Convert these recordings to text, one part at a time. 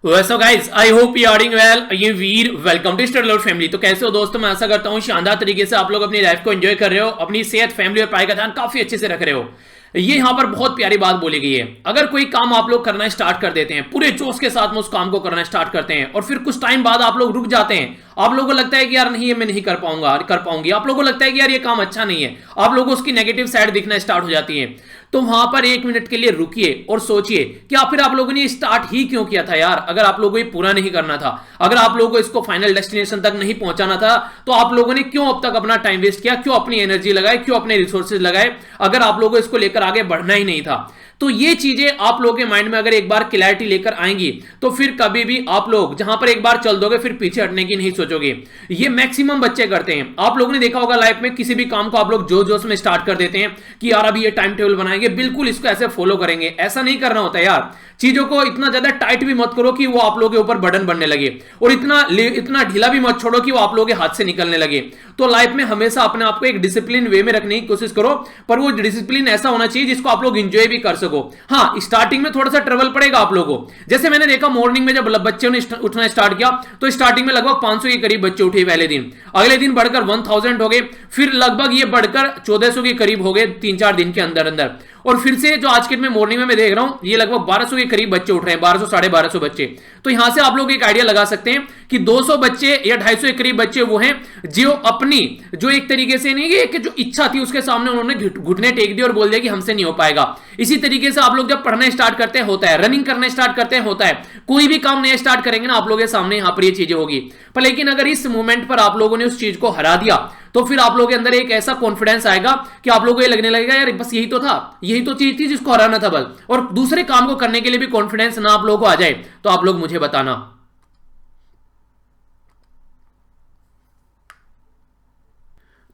So guys I hope you are doing well. ये वीर welcome to study family. तो कैसे हो दोस्तों, मैं आशा करता हूँ शानदार तरीके से आप लोग अपनी लाइफ को एंजॉय कर रहे हो, अपनी सेहत, फैमिली और पढ़ाई का ध्यान काफी अच्छे से रख रहे हो। ये यहाँ पर बहुत प्यारी बात बोली गई है। अगर कोई काम आप लोग करना स्टार्ट कर देते हैं, पूरे जोश के साथ में उस काम को करना स्टार्ट करते हैं और फिर कुछ टाइम बाद आप लोग रुक जाते हैं, आप लोगों को लगता है कि यार नहीं, ये मैं नहीं कर पाऊंगा, कर पाऊंगी, आप लोगों को लगता है कि यार ये काम अच्छा नहीं है, आप लोगों को उसकी नेगेटिव साइड दिखना स्टार्ट हो जाती है। तो वहां पर एक मिनट के लिए रुकिए और सोचिए कि फिर आप लोगों ने स्टार्ट ही क्यों किया था यार। अगर आप लोगों को ये पूरा नहीं करना था, अगर आप लोगों को इसको फाइनल डेस्टिनेशन तक नहीं पहुंचाना था, तो आप लोगों ने क्यों अब तक अपना टाइम वेस्ट किया, क्यों अपनी एनर्जी लगाए, क्यों अपने रिसोर्सेज लगाए, अगर आप लोगों को इसको लेकर आगे बढ़ना ही नहीं था। तो ये चीजें आप लोगों के माइंड में अगर एक बार क्लैरिटी लेकर आएंगी, तो फिर कभी भी आप लोग जहां पर एक बार चल दोगे फिर पीछे हटने की नहीं सोचोगे। ये मैक्सिमम बच्चे करते हैं। आप लोगों ने देखा होगा लाइफ में किसी भी काम को आप लोग जोश जोश में स्टार्ट कर देते हैं कि यार अभी ये टाइम टेबल बनाएंगे, बिल्कुल इसको ऐसे फॉलो करेंगे। ऐसा नहीं करना होता यार। चीजों को इतना ज्यादा टाइट भी मत करो कि वो आप लोगों के ऊपर बर्डन बनने लगे, और इतना ढीला भी मत छोड़ो कि वो आप लोगों के हाथ से निकलने लगे। तो लाइफ में हमेशा अपने आप को एक डिसिप्लिन वे में रखने की कोशिश करो, पर वो डिसिप्लिन ऐसा होना चाहिए जिसको आप लोग एंजॉय भी कर सको। हाँ, स्टार्टिंग में थोड़ा सा ट्रबल पड़ेगा आप लोगों को। जैसे मैंने देखा मॉर्निंग में जब बच्चों ने उठना स्टार्ट किया, तो स्टार्टिंग में लगभग 500 के करीब बच्चे उठे पहले दिन, अगले दिन बढ़कर 1000 हो गए, फिर लगभग ये बढ़कर 1400 के करीब हो गए 3-4 दिन के अंदर अंदर। और फिर से जो आज के में मॉर्निंग में मैं देख रहा हूं, ये लगभग 1200 के करीब बच्चे उठ रहे हैं, 1200 1250 बच्चे। तो यहां से आप लोग एक आइडिया लगा सकते हैं कि 200 बच्चे या 250 के करीब बच्चे वो हैं जो अपनी जो एक तरीके से नहीं कि जो इच्छा थी उसके सामने उन्होंने घुटने टेक दिए और बोल दिया कि हमसे नहीं हो पाएगा। इसी तरीके से आप लोग जब पढ़ना स्टार्ट करते हैं होता है, रनिंग करना स्टार्ट करते हैं होता है, कोई भी काम नया स्टार्ट करेंगे ना आप लोगों के सामने यहां पर ये चीजें होगी। पर लेकिन अगर इस मोमेंट पर आप लोगों ने उस चीज को हरा दिया, तो फिर आप लोगों के अंदर एक ऐसा कॉन्फिडेंस आएगा कि आप लोगों को ये लगने लगेगा यार बस यही तो था, यही तो चीज थी जिसको हराना था बल। और दूसरे काम को करने के लिए भी कॉन्फिडेंस ना आप लोगों को आ जाए, तो आप लोग मुझे बताना।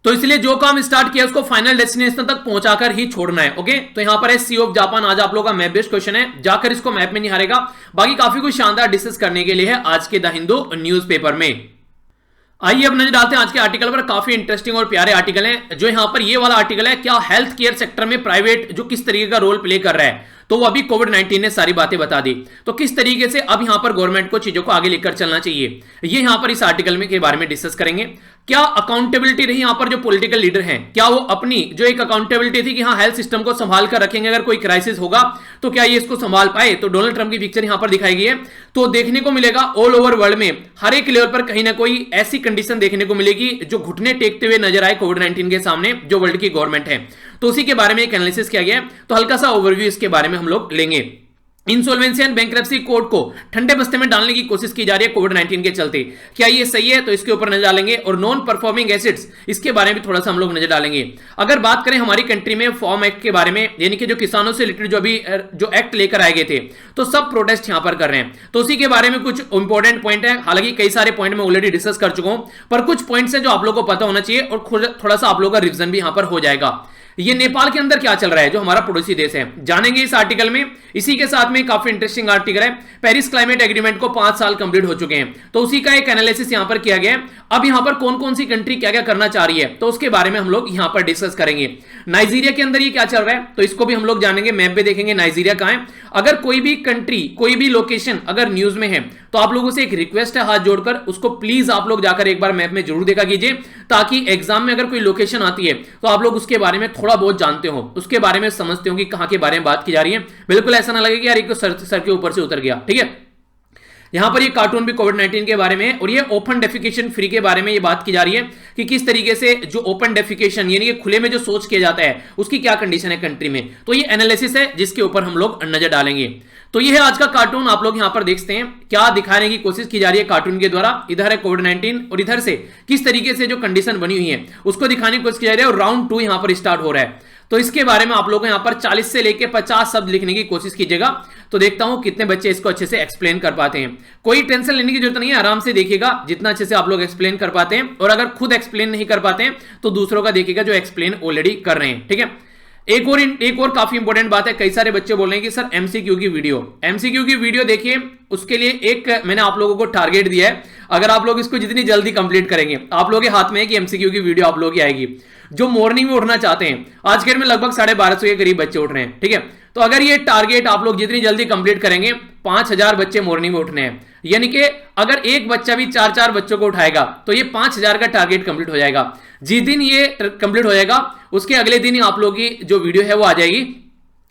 तो इसलिए जो काम स्टार्ट किया उसको फाइनल डेस्टिनेशन तक पहुंचाकर ही छोड़ना है। ओके, तो यहां पर है सी ऑफ जापान। आज आप लोगों का मैप बेस्ड क्वेश्चन है, जाकर इसको मैप में नहीं हारेगा। बाकी काफी कुछ शानदार डिस्कस करने के लिए है आज के द हिंदू न्यूज़पेपर में। आइए अब नजर डालते हैं आज के आर्टिकल पर। काफी इंटरेस्टिंग और प्यारे आर्टिकल हैं। जो यहां पर ये वाला आर्टिकल है, क्या हेल्थ केयर सेक्टर में प्राइवेट जो किस तरीके का रोल प्ले कर रहा है, तो वो अभी कोविड-19 ने सारी बातें बता दी। तो किस तरीके से अब यहां पर गवर्नमेंट को चीजों को आगे लेकर चलना चाहिए, ये यहां पर इस आर्टिकल में के बारे में डिस्कस करेंगे। क्या अकाउंटेबिलिटी रही यहां पर जो पॉलिटिकल लीडर हैं, क्या वो अपनी जो एक अकाउंटेबिलिटी थी कि हाँ हेल्थ सिस्टम को संभाल कर रखेंगे, अगर कोई क्राइसिस होगा तो क्या ये इसको संभाल पाए। तो डोनाल्ड ट्रंप की पिक्चर यहां पर दिखाई गई है। तो देखने को मिलेगा ऑल ओवर वर्ल्ड में हर एक लेवल पर कहीं ना कोई ऐसी कंडीशन देखने को मिलेगी जो घुटने टेकते हुए नजर आए कोविड-19 के सामने जो वर्ल्ड की गवर्नमेंट है। तो उसी के बारे में एक एनालिसिस किया गया है। तो हल्का सा ओवरव्यू इसके बारे में हम लोग लेंगे। इंसॉल्वेंसी एंड बैंक्रप्सी कोड को ठंडे बस्ते में डालने की कोशिश की जा रही है कोविड-19 के चलते, क्या ये सही है, तो इसके ऊपर नजर डालेंगे। और नॉन परफॉर्मिंग एसिड्स, इसके बारे में थोड़ा सा हम लोग नजर डालेंगे। अगर बात करें हमारी कंट्री में फॉर्म एक्ट के बारे में, यानी कि जो किसानों से रिलेटेड जो अभी जो एक्ट लेकर आए गए थे, तो सब प्रोटेस्ट यहां पर कर रहे हैं। तो उसी के बारे में कुछ इंपॉर्टेंट पॉइंट है। हालांकि कई सारे पॉइंट मैं ऑलरेडी डिस्कस कर चुका हूं, पर कुछ पॉइंट्स है जो आप लोग को पता होना चाहिए और थोड़ा सा आप लोगों का रिवीजन भी यहां पर हो जाएगा। ये नेपाल के अंदर क्या चल रहा है, जो हमारा पड़ोसी देश है, जानेंगे इस आर्टिकल में। इसी के साथ में काफी इंटरेस्टिंग आर्टिकल है। पेरिस क्लाइमेट एग्रीमेंट को 5 साल कंप्लीट हो चुके हैं, तो उसी का एक एनालिसिस यहां पर किया गया है। अब यहां पर कौन कौन सी कंट्री क्या क्या करना चाह रही है, तो उसके बारे में हम लोग यहां पर डिस्कस करेंगे। नाइजीरिया के अंदर ये क्या चल रहा है, तो इसको भी हम लोग जानेंगे। मैप पे देखेंगे नाइजीरिया कहां है। अगर कोई भी कंट्री, कोई भी लोकेशन अगर न्यूज में है, तो आप लोगों से एक रिक्वेस्ट है हाथ जोड़कर, उसको प्लीज आप लोग जाकर एक बार मैप में जरूर देखा कीजिए, ताकि एग्जाम में अगर कोई लोकेशन आती है तो आप लोग उसके बारे में थोड़ा बहुत जानते हो, उसके बारे में समझते हो कि कहां के बारे में बात की जा रही है। बिल्कुल ऐसा ना लगे कि यार एक तो सर के ऊपर से उतर गया। ठीक है, यहां पर ये कार्टून भी कोविड-19 के बारे में, और ये ओपन डेफिकेशन फ्री के बारे में ये बात की जा रही है कि किस तरीके से जो ओपन डेफिकेशन यानी कि खुले में जो शौच किया जाता है उसकी क्या कंडीशन है कंट्री में। तो ये एनालिसिस है जिसके ऊपर हम लोग नजर डालेंगे। तो ये है आज का कार्टून। आप लोग यहां पर देखते हैं क्या दिखाने की कोशिश की जा रही है कार्टून के द्वारा। इधर है कोविड-19 और इधर से किस तरीके से जो कंडीशन बनी हुई है उसको दिखाने की कोशिश की जा रही है, और राउंड 2 यहां पर स्टार्ट हो रहा है। तो इसके बारे में आप लोग यहां पर 40 से लेकर 50 शब्द लिखने की कोशिश कीजिएगा। तो देखता हूं कितने बच्चे इसको अच्छे से एक्सप्लेन कर पाते हैं। कोई टेंशन लेने की जरूरत नहीं है, आराम से देखिएगा जितना अच्छे से आप लोग एक्सप्लेन कर पाते हैं। और अगर खुद एक्सप्लेन नहीं कर पाते हैं तो दूसरों का देखिएगा जो एक्सप्लेन ऑलरेडी कर रहे हैं। ठीक है, एक और काफी इंपॉर्टेंट बात है। कई सारे बच्चे बोल रहे हैं कि सर एमसीक्यू की वीडियो देखिए। उसके लिए एक मैंने आप लोगों को टारगेट दिया है। अगर आप लोग इसको जितनी जल्दी कंप्लीट करेंगे, आप लोगों के हाथ में है कि एमसीक्यू की वीडियो आप लोगों की आएगी। जो मॉर्निंग में उठना चाहते हैं, आज के में लगभग 1250 के करीब बच्चे उठ रहे हैं। ठीक है, तो अगर ये टारगेट आप लोग जितनी जल्दी कंप्लीट करेंगे 5000 बच्चे मॉर्निंग में उठने हैं, यानी कि अगर एक बच्चा भी 4-4 बच्चों को उठाएगा तो ये 5000 का टारगेट कंप्लीट हो जाएगा। जिस दिन ये कंप्लीट हो जाएगा उसके अगले दिन ही आप लोगों की जो वीडियो है वो आ जाएगी,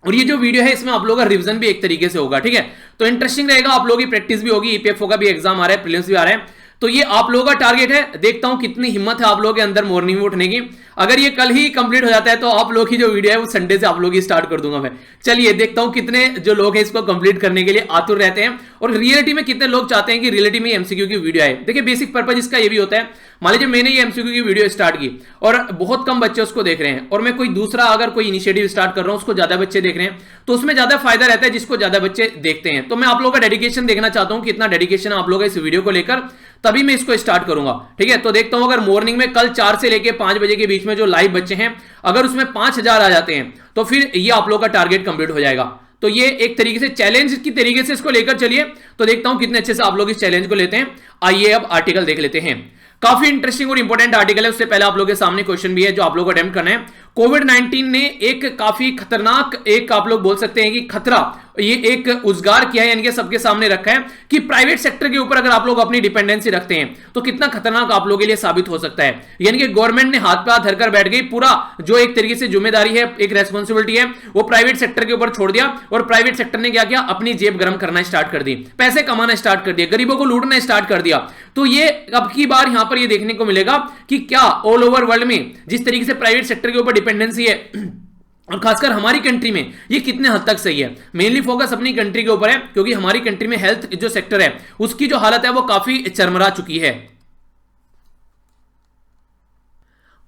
और ये जो वीडियो है इसमें आप लोगों का रिवीजन भी एक तरीके से होगा, ठीक है। तो इंटरेस्टिंग रहेगा, आप लोगों की प्रैक्टिस भी होगी, ईपीएफओ का भी एग्जाम आ रहा है, प्रीलिम्स भी आ रहा है। तो ये आप लोगों का टारगेट है, देखता हूं कितनी हिम्मत है आप लोगों के अंदर मॉर्निंग में उठने की। अगर ये कल ही कंप्लीट हो जाता है तो आप लोग की जो वीडियो है वो संडे से आप लोग की स्टार्ट कर दूंगा मैं। चलिए देखता हूं कितने जो लोग हैं इसको कंप्लीट करने के लिए आतुर रहते हैं, और रियलिटी में कितने लोग चाहते हैं कि रियलिटी में एमसीक्यू की वीडियो आए। देखिए बेसिक पर्पज इसका ये भी होता है, मान लीजिए मैंने ये एमसीक्यू की वीडियो स्टार्ट की और बहुत कम बच्चे उसको देख रहे हैं, और मैं कोई दूसरा अगर कोई इनिशिएटिव स्टार्ट कर रहा हूं उसको ज्यादा बच्चे देख रहे हैं, तो उसमें ज्यादा फायदा रहता है जिसको ज्यादा बच्चे देखते हैं। तो मैं आप लोगों का डेडिकेशन देखना चाहता हूं, कितना डेडिकेशन आप लोग इस वीडियो को लेकर, तभी मैं इसको स्टार्ट करूंगा, ठीक है। तो देखता हूं अगर मॉर्निंग में कल 4 से लेके 5 बजे के बीच में जो लाइव बच्चे हैं अगर उसमें 5000 आ जाते हैं तो फिर ये आप लोग का टारगेट कंप्लीट हो जाएगा। तो ये एक तरीके से चैलेंज की तरीके से इसको लेकर चलिए, तो देखता हूं कितने अच्छे से आप लोग इस चैलेंज को लेते हैं। आइए अब आर्टिकल देख लेते हैं, काफी इंटरेस्टिंग और इंपॉर्टेंट आर्टिकल है। उससे पहले आप लोगों के सामने क्वेश्चन भी है जो आप लोगों को अटेम्प्ट करना है। कोविड-19 ने एक काफी खतरनाक, एक आप लोग बोल सकते हैं कि खतरा, ये एक उजगार किया है, यानी कि सबके सामने रखा है कि प्राइवेट सेक्टर के ऊपर अगर आप लोग अपनी डिपेंडेंसी रखते हैं तो कितना खतरनाक आप लोगों के लिए साबित हो सकता है। यानी कि गवर्नमेंट ने हाथ पे हाथ धरकर बैठ गई, पूरा जो एक तरीके से जिम्मेदारी है, एक रेस्पॉन्सिबिलिटी है, वो प्राइवेट सेक्टर के ऊपर छोड़ दिया, और प्राइवेट सेक्टर ने क्या किया, अपनी जेब गर्म करना स्टार्ट कर दी, पैसे कमाना स्टार्ट कर दिया, गरीबों को लूटना स्टार्ट कर दिया। तो ये अब की बार यहां पर ये देखने को मिलेगा कि क्या ऑल ओवर वर्ल्ड में जिस तरीके से प्राइवेट सेक्टर के ऊपर डिपेंडेंसी है, और खासकर हमारी कंट्री में ये कितने हद तक सही है। मेनली फोकस अपनी कंट्री के ऊपर है, क्योंकि हमारी कंट्री में हेल्थ जो सेक्टर है उसकी जो हालत है वो काफी चरमरा चुकी है।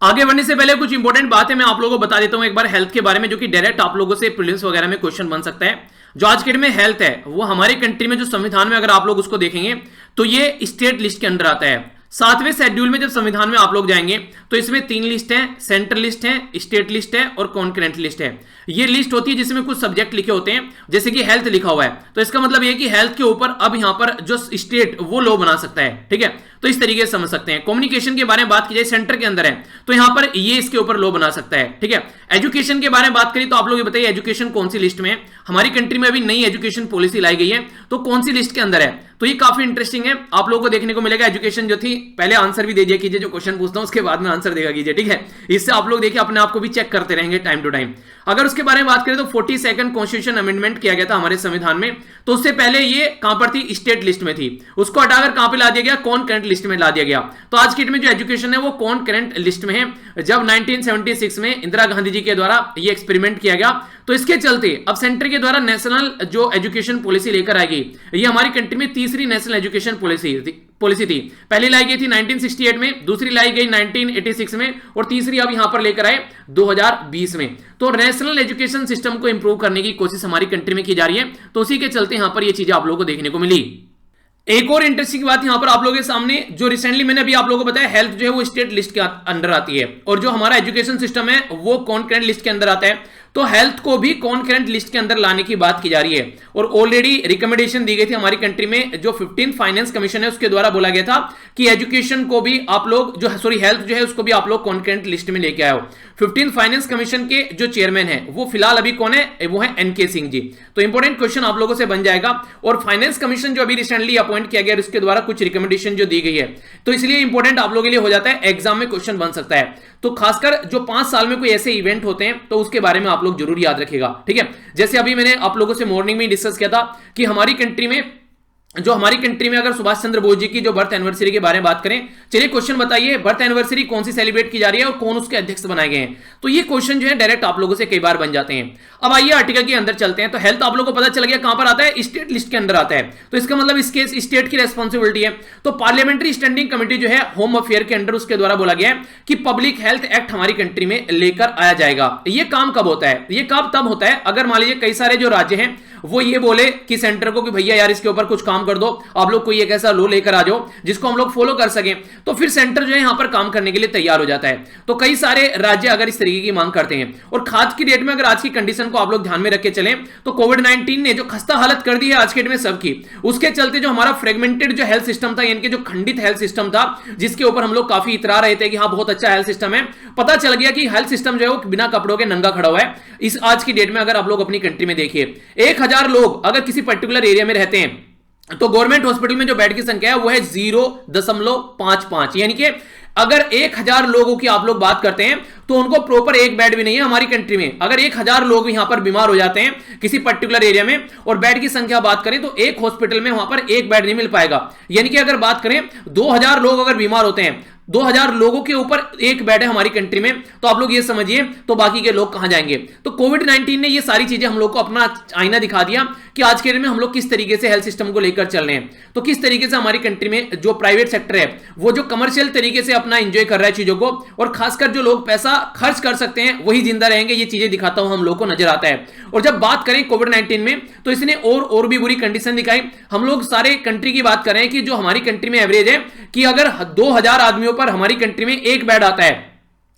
आगे बढ़ने से पहले कुछ इंपॉर्टेंट बात है मैं आप लोगों को बता देता हूं एक बार हेल्थ के बारे में, जो कि डायरेक्ट आप लोगों से प्रीलिम्स वगैरह में क्वेश्चन बन सकता है। जो आज के डेट में हेल्थ है वो हमारी कंट्री में जो संविधान में अगर आप लोग उसको देखेंगे तो ये स्टेट लिस्ट के अंदर आता है। 7वें शेड्यूल में जब संविधान में आप लोग जाएंगे तो इसमें 3 लिस्ट है, सेंट्रल लिस्ट है, स्टेट लिस्ट है और कॉन्करेंट लिस्ट है। ये लिस्ट होती है जिसमें कुछ सब्जेक्ट लिखे होते हैं, जैसे कि हेल्थ लिखा हुआ है, तो इसका मतलब ये कि हेल्थ के ऊपर अब यहां पर जो स्टेट वो लॉ बना सकता है, ठीक है। तो इस तरीके से समझ सकते हैं। कम्युनिकेशन के बारे में बात की जाए सेंटर के अंदर है तो यहां पर ये इसके ऊपर लॉ बना सकता है, ठीक है। एजुकेशन के बारे में बात करें तो आप लोग ये बताइए एजुकेशन कौन सी लिस्ट में है। हमारी कंट्री में अभी नई एजुकेशन पॉलिसी लाई गई है तो कौन सी लिस्ट के अंदर है, तो ये काफी इंटरेस्टिंग है, आप लोगों को देखने को मिलेगा। एजुकेशन जो थी, पहले आंसर भी दे दिया कीजिए, जो क्वेश्चन पूछता हूं उसके बाद में आंसर देगा कीजिए, ठीक है। इससे आप लोग देखिए अपने आप को भी चेक करते रहेंगे टाइम टू टाइम। अगर उसके बारे में बात करें तो 42nd कॉन्स्टिट्यूशन अमेंडमेंट किया गया था हमारे संविधान में, तो उससे पहले ये कहां पर थी, स्टेट लिस्ट में थी, उसको हटाकर कहां पे ला दिया गया, कॉन्करेंट लिस्ट में ला दिया गया। तो आज की डेट में जो एजुकेशन है वो कॉन्करेंट लिस्ट में है। जब 1976 में इंदिरा गांधी जी के द्वारा ये एक्सपेरिमेंट किया गया, तो इसके चलते अब सेंटर के द्वारा नेशनल जो एजुकेशन पॉलिसी लेकर आएगी, ये हमारी कंट्री में तीसरी नेशनल एजुकेशन पॉलिसी थी। पहली लाई गई थी 1968 में, दूसरी लाई गई 1986 में, और तीसरी अब यहां पर लेकर आए 2020 में। तो नेशनल एजुकेशन सिस्टम को इंप्रूव करने की कोशिश हमारी कंट्री में की जा रही है, तो उसी के चलते यहां पर ये चीजें आप लोगों को देखने को मिली। एक और इंटरेस्टिंग बात यहां पर आप लोगों के सामने, जो रिसेंटली मैंने अभी आप लोगों को बताया, हेल्थ जो है वो स्टेट लिस्ट के अंडर आती है, और जो हमारा एजुकेशन सिस्टम है वो कॉन्करेंट लिस्ट के अंदर आता है। तो हेल्थ को भी कॉन्करेंट लिस्ट के अंदर लाने की बात की जा रही है, और ऑलरेडी रिकमेंडेशन दी गई थी हमारी कंट्री में, जो 15 फाइनेंस कमीशन है उसके द्वारा बोला गया था कि एजुकेशन को भी आप लोग हेल्थ जो है उसको भी आप लोग कॉन्करेंट लिस्ट में लेके आओ। 15 फाइनेंस कमीशन के जो चेयरमैन है वो फिलहाल अभी कौन है, वो है एनके सिंह जी। तो इंपॉर्टेंट क्वेश्चन आप लोगों से बन जाएगा। और फाइनेंस कमीशन जो अभी रिसेंटली अपॉइंट किया गया उसके द्वारा कुछ रिकमेंडेशन जो दी गई है, तो इसलिए इंपॉर्टेंट आप लोगों के लिए हो जाता है, एग्जाम में क्वेश्चन बन सकता है। तो खासकर जो 5 साल में कोई ऐसे इवेंट होते हैं तो उसके बारे में आप लोग जरूर याद रखिएगा, ठीक है। जैसे अभी मैंने आप लोगों से मॉर्निंग में डिस्कस किया था कि हमारी कंट्री में अगर सुभाष चंद्र बोस जी की जो बर्थ एनिवर्सरी के बारे में बात करें, चलिए क्वेश्चन बताइए बर्थ एनिवर्सरी कौन सी सेलिब्रेट की जा रही है और कौन उसके अध्यक्ष बनाए गए हैं। तो ये क्वेश्चन जो है डायरेक्ट आप लोगों से कई बार बन जाते हैं। अब आइए आर्टिकल के अंदर चलते हैं। तो हेल्थ आप लोगों को पता चल गया कहां पर आता है, स्टेट लिस्ट के अंदर आता है, तो इसका मतलब इसके स्टेट की रेस्पॉन्सिबिलिटी है। तो पार्लियामेंट्री स्टैंडिंग कमेटी जो है होम अफेयर के अंडर, उसके द्वारा बोला गया है कि पब्लिक हेल्थ एक्ट हमारी कंट्री में लेकर आया जाएगा। ये काम कब होता है, ये काम तब होता है अगर मान लीजिए कई सारे जो राज्य हैं वो ये बोले कि सेंटर को कि भैया यार इसके ऊपर कुछ काम काम कर दो, आप लोग कोई एक ऐसा लो लेकर आ जाओ जिसको हम लोग फॉलो कर सकें, तो फिर सेंटर जो है यहां पर काम करने के लिए तैयार हो जाता है। तो कई सारे राज्य अगर इस तरीके की मांग करते हैं। और खाद की डेट में अगर आज की कंडीशन को आप लोग ध्यान में रख के चलें तो कोविड-19 ने जो खस्ता हालत कर दी है आज के डेट में सबकी, उसके चलते जो हमारा फ्रेगमेंटेड जो हेल्थ सिस्टम था, यानी कि जो खंडित हेल्थ सिस्टम था, जिसके ऊपर हम लोग काफी इतरा रहे थे कि हाँ बहुत अच्छा हेल्थ सिस्टम है, पता चल गया कि हेल्थ सिस्टम जो है वो बिना कपड़ों के नंगा खड़ा हुआ है। इस आज की डेट में अगर आप लोग अपनी कंट्री में देखिए, 1000 लोग अगर किसी पर्टिकुलर एरिया में रहते हैं तो गवर्नमेंट हॉस्पिटल में जो बेड की संख्या है वो है 0.55, यानी कि अगर 1000 लोगों की आप लोग बात करते हैं तो उनको प्रॉपर एक बेड भी नहीं है हमारी कंट्री में। अगर 1000 लोग यहां पर बीमार हो जाते हैं किसी पर्टिकुलर एरिया में और बेड की संख्या बात करें तो एक हॉस्पिटल में वहां पर एक बेड नहीं मिल पाएगा। यानी कि अगर बात करें 2000 लोग अगर बीमार होते हैं, 2000 लोगों के ऊपर एक बेड है हमारी कंट्री में, तो आप लोग ये समझिए तो बाकी के लोग कहां जाएंगे। तो कोविड-19 ने ये सारी चीजें हम लोग को अपना आईना दिखा दिया कि आज के दिन में हम लोग किस तरीके से हेल्थ सिस्टम को लेकर चल रहे हैं। तो किस तरीके से हमारी कंट्री में जो प्राइवेट सेक्टर है वो जो कमर्शियल तरीके से अपना एंजॉय कर रहा है चीजों को, और खासकर जो लोग पैसा खर्च कर सकते हैं वही जिंदा रहेंगे, ये चीजें दिखाता हूं हम लोग को नजर आता है। और जब बात करें कोविड-19 में तो इसने और भी बुरी कंडीशन दिखाई। हम लोग सारे कंट्री की बात कर रहे हैं कि जो हमारी कंट्री में एवरेज है कि अगर 2000 आदमियों पर हमारी कंट्री में एक बेड आता है,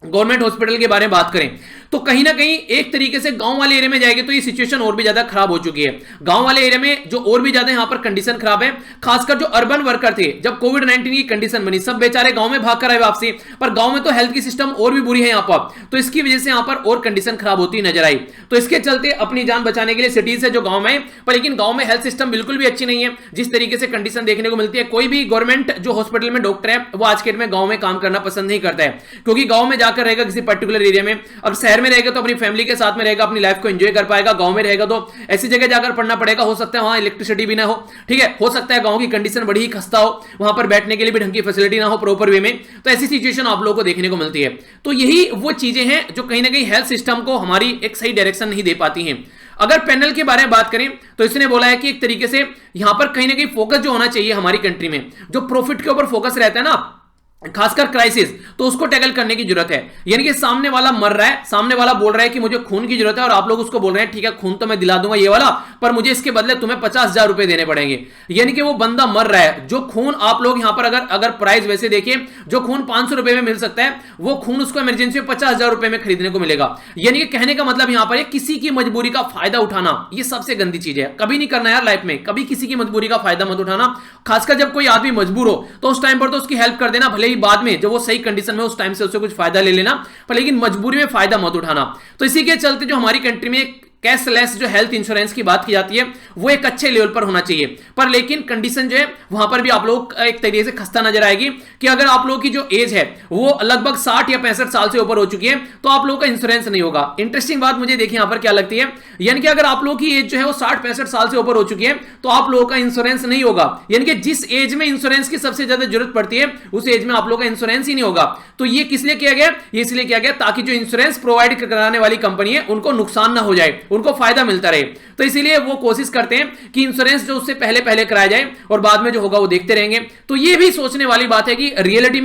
गवर्नमेंट हॉस्पिटल के बारे में बात करें तो कहीं ना कहीं एक तरीके से गांव वाले एरिया में जाएंगे तो ये सिचुएशन और भी ज्यादा खराब हो चुकी है। गांव वाले एरिया में जो और भी ज्यादा यहां पर कंडीशन खराब है, खासकर जो अर्बन वर्कर थे, जब कोविड-19 की कंडीशन बनी सब बेचारे गांव में भाग कर आए वापसी, पर गांव में तो हेल्थ की सिस्टम और भी बुरी है यहां पर, तो इसकी वजह से यहां पर और कंडीशन खराब होती नजर आई। तो इसके चलते अपनी जान बचाने के लिए सिटीज से जो गांव में, पर लेकिन गांव में हेल्थ सिस्टम बिल्कुल भी अच्छी नहीं है। जिस तरीके से कंडीशन देखने को मिलती है, कोई भी गवर्नमेंट जो हॉस्पिटल में डॉक्टर है वो आज के डेट में गांव में काम करना पसंद नहीं करता है, क्योंकि गांव में जाकर रहेगा किसी पर्टिकुलर एरिया में, अब शहर में रहेगा तो अपनी फैमिली के साथ में रहेगा, अपनी लाइफ को एंजॉय कर पाएगा, गांव में रहेगा तो ऐसी जगह जाकर पढ़ना पड़ेगा, हो सकता है वहां इलेक्ट्रिसिटी भी ना हो, ठीक है, हो सकता है गांव की कंडीशन बड़ी ही खस्ता हो, वहां पर बैठने के लिए भी ढंग की फैसिलिटी ना हो प्रॉपर वे में, तो ऐसी सिचुएशन आप लोगों को देखने को मिलती है। तो यही वो चीजें हैं जो कहीं ना कहीं हेल्थ सिस्टम को हमारी एक सही डायरेक्शन नहीं दे पाती हैं। अगर पैनल के बारे में बात करें तो इसने बोला है कि एक तरीके से यहां पर कहीं ना कहीं फोकस जो होना चाहिए हमारी कंट्री में, जो प्रॉफिट के ऊपर फोकस रहता है ना, खासकर क्राइसिस, तो उसको टैकल करने की जरूरत है। यानी कि सामने वाला मर रहा है, सामने वाला बोल रहा है कि मुझे खून की जरूरत है, और आप लोग उसको बोल रहे हैं ठीक है खून तो मैं दिला दूंगा ये वाला, पर मुझे इसके बदले तुम्हें 50,000 रुपए देने पड़ेंगे। यानी कि वो बंदा मर रहा है, जो खून आप लोग यहां पर अगर प्राइस वैसे देखिए, जो खून 500 रुपए में मिल सकता है वो खून उसको इमरजेंसी में 50,000 रुपए में खरीदने को मिलेगा। यानी कि कहने का मतलब यहां पर किसी की मजबूरी का फायदा उठाना ये सबसे गंदी चीज है, कभी नहीं करना यार लाइफ में, कभी किसी की मजबूरी का फायदा मत उठाना। खासकर जब कोई आदमी मजबूर हो तो उस टाइम पर तो उसकी हेल्प कर देना, भले ही बाद में जब वो कंडीशन में उस टाइम से उससे कुछ फायदा ले लेना, पर लेकिन मजबूरी में फायदा मत उठाना। तो इसी के चलते जो हमारी कंट्री में कैशलेस जो हेल्थ इंश्योरेंस की बात की जाती है वो एक अच्छे लेवल पर होना चाहिए, पर लेकिन कंडीशन जो है वहां पर भी आप लोग एक तरीके से खस्ता नजर आएगी कि अगर आप लोगों की जो एज है वो लगभग 60 या 65 साल से ऊपर हो चुकी है तो आप लोगों का इंश्योरेंस नहीं होगा। इंटरेस्टिंग बात मुझे देखिए यहां पर क्या लगती है, यानी कि अगर आप लोगों की एज जो है वो 60-65 साल से ऊपर हो चुकी है तो आप लोगों का इंश्योरेंस नहीं होगा। यानी कि जिस एज में इंश्योरेंस की सबसे ज्यादा जरूरत पड़ती है उस एज में आप लोगों का इंश्योरेंस ही नहीं होगा। तो ये किस लिए किया गया? ये इसलिए किया गया ताकि जो इंश्योरेंस प्रोवाइड कराने वाली कंपनी है उनको नुकसान ना हो जाए, उनको फायदा मिलता रहे। तो इसीलिए वो कोशिश करते हैं कि इंश्योरेंस जो उससे पहले कराया जाए और बाद में जो होगा वो देखते रहेंगे। तो ये भी सोचने वाली बात है कि रियलिटी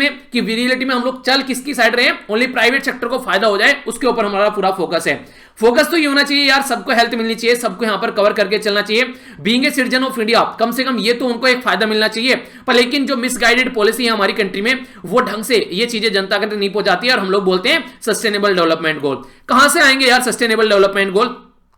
में हम लोग चल किसकी साइड रहे, ओनली प्राइवेट सेक्टर को फायदा हो जाए उसके ऊपर हमारा पूरा फोकस है। फोकस तो ये होना चाहिए यार, सबको हेल्थ मिलनी चाहिए, सबको यहां पर कवर करके चलना चाहिए। Being a citizen of India कम से कम ये तो उनको एक फायदा मिलना चाहिए, पर लेकिन जो मिसगाइडेड पॉलिसी है हमारी कंट्री में वो ढंग से ये चीजें जनता तक नहीं पहुंचाती है। और हम लोग बोलते हैं सस्टेनेबल डेवलपमेंट गोल, कहां से आएंगे यार सस्टेनेबल डेवलपमेंट गोल?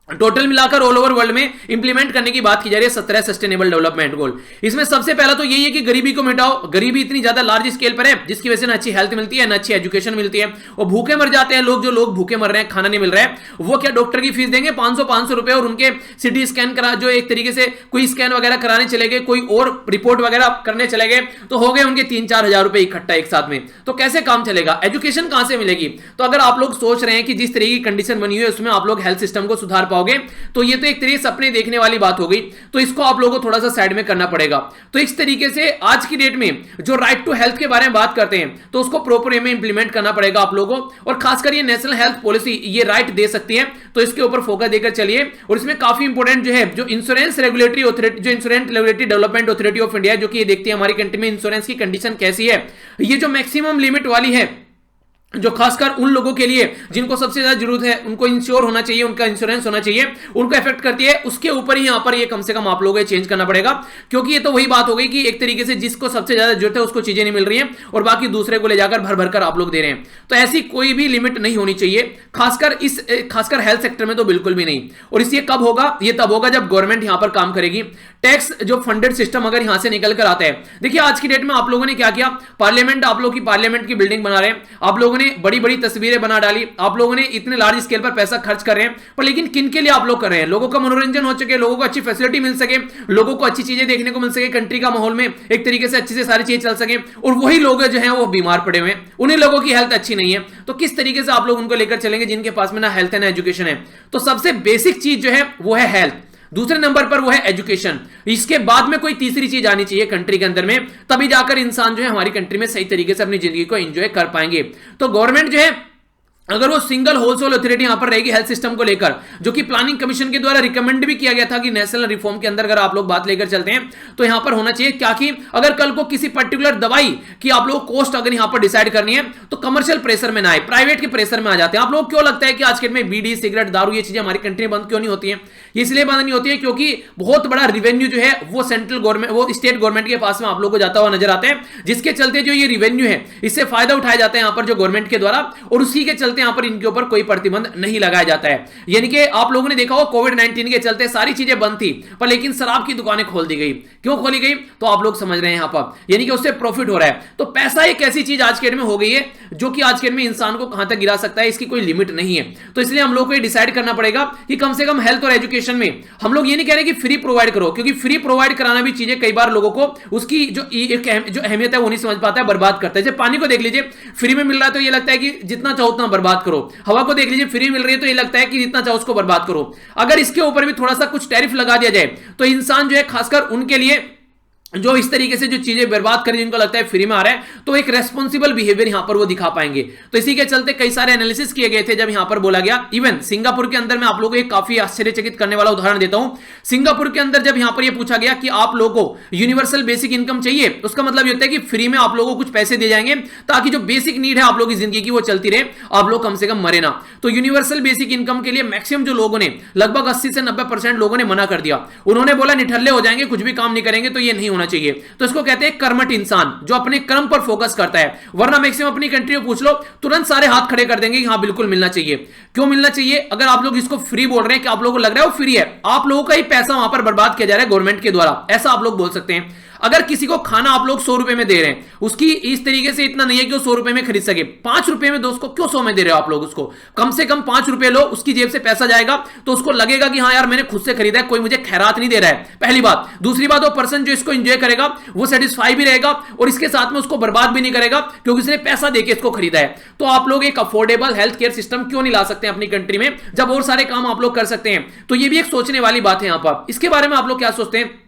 टोटल मिलाकर ऑल ओवर वर्ल्ड में इंप्लीमेंट करने की बात की जा रही है 17 सस्टेनेबल डेवलपमेंट गोल। इसमें सबसे पहला तो यही है कि गरीबी को मिटाओ। गरीबी इतनी ज्यादा लार्ज स्केल पर है जिसकी वजह से ना अच्छी हेल्थ मिलती है ना अच्छी एजुकेशन मिलती है, और भूखे मर जाते हैं लोग। जो लोग भूखे मर रहे हैं, खाना नहीं मिल रहा है, वो क्या डॉक्टर की फीस देंगे 500 रुपए, और उनके सिटी स्कैन करा जो एक तरीके से कोई स्कैन वगैरह कराने चले गए, कोई और रिपोर्ट वगैरह करने चले गए तो हो गए उनके 3-4 हजार रुपए इकट्ठा एक साथ में। तो कैसे काम चलेगा? एजुकेशन कहां से मिलेगी? तो अगर आप लोग सोच रहे हैं कि जिस तरीके की कंडीशन बनी हुई है उसमें आप लोग हेल्थ सिस्टम को सुधार पाओगे तो ये तो एक तरीके से सपने देखने वाली बात हो गई, तो इसको आप लोगों को थोड़ा सा साइड में करना पड़ेगा। तो इस तरीके से आज की डेट में जो राइट टू हेल्थ के बारे में बात करते हैं तो उसको प्रॉपर वे में इंप्लीमेंट करना पड़ेगा आप लोगों को, और खासकर ये नेशनल हेल्थ पॉलिसी ये राइट दे सकती है, तो इसके ऊपर फोकस देकर चलिए। और इसमें काफी इंपोर्टेंट जो है जो इंश्योरेंस रेगुलेटरी ऑथोरिटी, जो insurance regulatory development authority of India, जो कि ये देखती है हमारी कंट्री में इंश्योरेंस की कंडीशन कैसी है, ये जो मैक्सिमम लिमिट वाली है जो खासकर उन लोगों के लिए जिनको सबसे ज्यादा जरूरत है, उनको इंश्योर होना चाहिए, उनका इंश्योरेंस होना चाहिए, उनको इफेक्ट करती है, उसके ऊपर ही यहां पर ये कम से कम आप लोगों को चेंज करना पड़ेगा। क्योंकि ये तो वही बात हो गई कि एक तरीके से जिसको सबसे ज्यादा जरूरत है उसको चीजें नहीं मिल रही हैं और बाकी दूसरे को ले जाकर भर भर कर आप लोग दे रहे हैं। तो ऐसी कोई भी लिमिट नहीं होनी चाहिए, खासकर हेल्थ सेक्टर में तो बिल्कुल भी नहीं। और इसलिए कब होगा? ये तब होगा जब गवर्नमेंट यहां पर काम करेगी। टैक्स जो फंडेड सिस्टम अगर यहां से निकल कर आता है, देखिए आज की डेट में आप लोगों ने क्या किया, पार्लियामेंट, आप लोग की पार्लियामेंट की बिल्डिंग बना रहे हैं, आप लोगों ने बड़ी बड़ी तस्वीरें बना डाली, आप लोगों ने इतने लार्ज स्केल पर पैसा खर्च कर रहे हैं, पर लेकिन किन के लिए आप लोग कर रहे हैं? लोगों का मनोरंजन हो सके, लोगों को अच्छी फैसिलिटी मिल सके, लोगों को अच्छी चीजें देखने को मिल सके, कंट्री का माहौल में एक तरीके से अच्छी से सारी चीजें चल सके, और वही लोग जो हैं वो बीमार पड़े हुए हैं, उन्हीं लोगों की हेल्थ अच्छी नहीं है, तो किस तरीके से आप लोग उनको लेकर चलेंगे जिनके पास में ना हेल्थ है ना एजुकेशन है? तो सबसे बेसिक चीज जो है वो है हेल्थ, दूसरे नंबर पर वो है एजुकेशन, इसके बाद में कोई तीसरी चीज आनी चाहिए कंट्री के अंदर में, तभी जाकर इंसान जो है हमारी कंट्री में सही तरीके से अपनी जिंदगी को एंजॉय कर पाएंगे। तो गवर्नमेंट जो है अगर वो सिंगल होलसेल अथॉरिटी यहां पर रहेगी हेल्थ सिस्टम को लेकर, जो कि प्लानिंग कमीशन के द्वारा रिकमेंड भी किया गया था कि नेशनल रिफॉर्म के अंदर अगर आप लोग बात लेकर चलते हैं तो यहां पर होना चाहिए, क्या कि अगर कल को किसी पर्टिकुलर दवाई की आप लोग कॉस्ट अगर यहां पर डिसाइड करनी है तो कमर्शियल प्रेशर में ना आए, प्राइवेट के प्रेशर में आ जाते हैं। आप लोग क्यों लगता है कि आज के में बीड़ी, सिगरेट, दारू ये चीजें हमारी कंट्री में बंद क्यों नहीं होती है? इसलिए बंद नहीं होती है क्योंकि बहुत बड़ा रिवेन्यू जो है वो सेंट्रल गवर्नमेंट, वो स्टेट गवर्नमेंट के पास में आप लोग को जाता हुआ नजर आता है, जिसके चलते जो ये रिवेन्यू है इससे फायदा उठाया जाता है यहां पर जो गवर्नमेंट के द्वारा, और उसी के चलते यहां पर इनके ऊपर कोई प्रतिबंध नहीं लगाया जाता है। यानी कि आप लोगों ने देखा हो कोविड-19 के चलते सारी चीजें बंद थी, पर लेकिन शराब की दुकानें खोल दी गई। क्यों खोली गई? तो आप लोग समझ रहे हैं यहां पर, यानी कि उससे प्रॉफिट हो रहा है। तो पैसा एक ऐसी चीज आज के डेट में हो गई है जो कि आज के डेट में इंसान को कहां तक गिरा सकता है, इसकी कोई लिमिट नहीं है। तो इसलिए हम लोग को ये डिसाइड करना पड़ेगा कि कम से कम हेल्थ और एजुकेशन में हम लोग ये नहीं कह रहे कि फ्री प्रोवाइड करो, क्योंकि फ्री प्रोवाइड कराना भी चीजें कई बार लोगों को उसकी जो अहमियत है वो नहीं समझ पाता है, बर्बाद करता है। जैसे पानी को देख लीजिए, फ्री में मिल रहा है तो ये लगता है कि जितना चाहो उतना बर्बाद करो। हवा को देख लीजिए, फ्री मिल रही है तो ये लगता है कि जितना चाहो उसको बर्बाद करो। अगर इसके ऊपर भी थोड़ा सा कुछ टैरिफ लगा दिया जाए तो इंसान जो है, खासकर उनके लिए जो इस तरीके से जो चीजें बर्बाद करें जिनको लगता है फ्री में आ रहा है, तो एक रेस्पॉन्सिबल बिहेवियर यहां पर वो दिखा पाएंगे। तो इसी के चलते कई सारे एनालिसिस किए गए थे जब यहां पर बोला गया। इवन सिंगापुर के अंदर मैं आप लोगों को एक काफी आश्चर्यचकित करने वाला उदाहरण देता हूं। सिंगापुर के अंदर जब यहां पर यह पूछा गया कि आप लोगों को यूनिवर्सल बेसिक इनकम चाहिए, उसका मतलब यह होता है कि फ्री में आप लोगों को कुछ पैसे दिए जाएंगे ताकि जो बेसिक नीड है आप लोगों की जिंदगी की वो चलती रहे, आप लोग कम से कम मरे ना। तो यूनिवर्सल बेसिक इनकम के लिए मैक्सिमम जो लोगों ने, लगभग 80 से 90% लोगों ने मना कर दिया। उन्होंने बोला निठल्ले हो जाएंगे, कुछ भी काम नहीं करेंगे, तो ये नहीं होना चाहिए। तो इसको कहते हैं कर्मठ इंसान, जो अपने कर्म पर फोकस करता है। वरना मैक्सिमम अपनी कंट्री में पूछ लो, तुरंत सारे हाथ खड़े कर देंगे कि हाँ बिल्कुल मिलना चाहिए। क्यों मिलना चाहिए? अगर आप लोग इसको फ्री बोल रहे हैं कि आप लोगों को लग रहा है वो फ्री है, आप लोगों का ही पैसा वहां पर बर्बाद किया जा रहा है गवर्नमेंट के द्वारा, ऐसा आप लोग बोल सकते हैं। अगर किसी को खाना आप लोग 100 रुपए में दे रहे हैं, उसकी इस तरीके से इतना नहीं है कि वो 100 रुपए में खरीद सके, 5 रुपए में दो उसको, क्यों 100 में दे रहे हो आप लोग उसको? कम से कम 5 रुपए लो, उसकी जेब से पैसा जाएगा तो उसको लगेगा कि हाँ यार मैंने खुद से खरीदा है, कोई मुझे खैरात नहीं दे रहा है, पहली बात। दूसरी बात, वो पर्सन जो इसको एंजॉय करेगा वो सेटिस्फाई भी रहेगा और इसके साथ में उसको बर्बाद भी नहीं करेगा क्योंकि उसने पैसा देके इसको खरीदा है। तो आप लोग एक अफोर्डेबल हेल्थ केयर सिस्टम क्यों नहीं ला सकते अपनी कंट्री में, जब और सारे काम आप लोग कर सकते हैं? तो ये भी एक सोचने वाली बात है यहां पर। इसके बारे में आप लोग क्या सोचते हैं?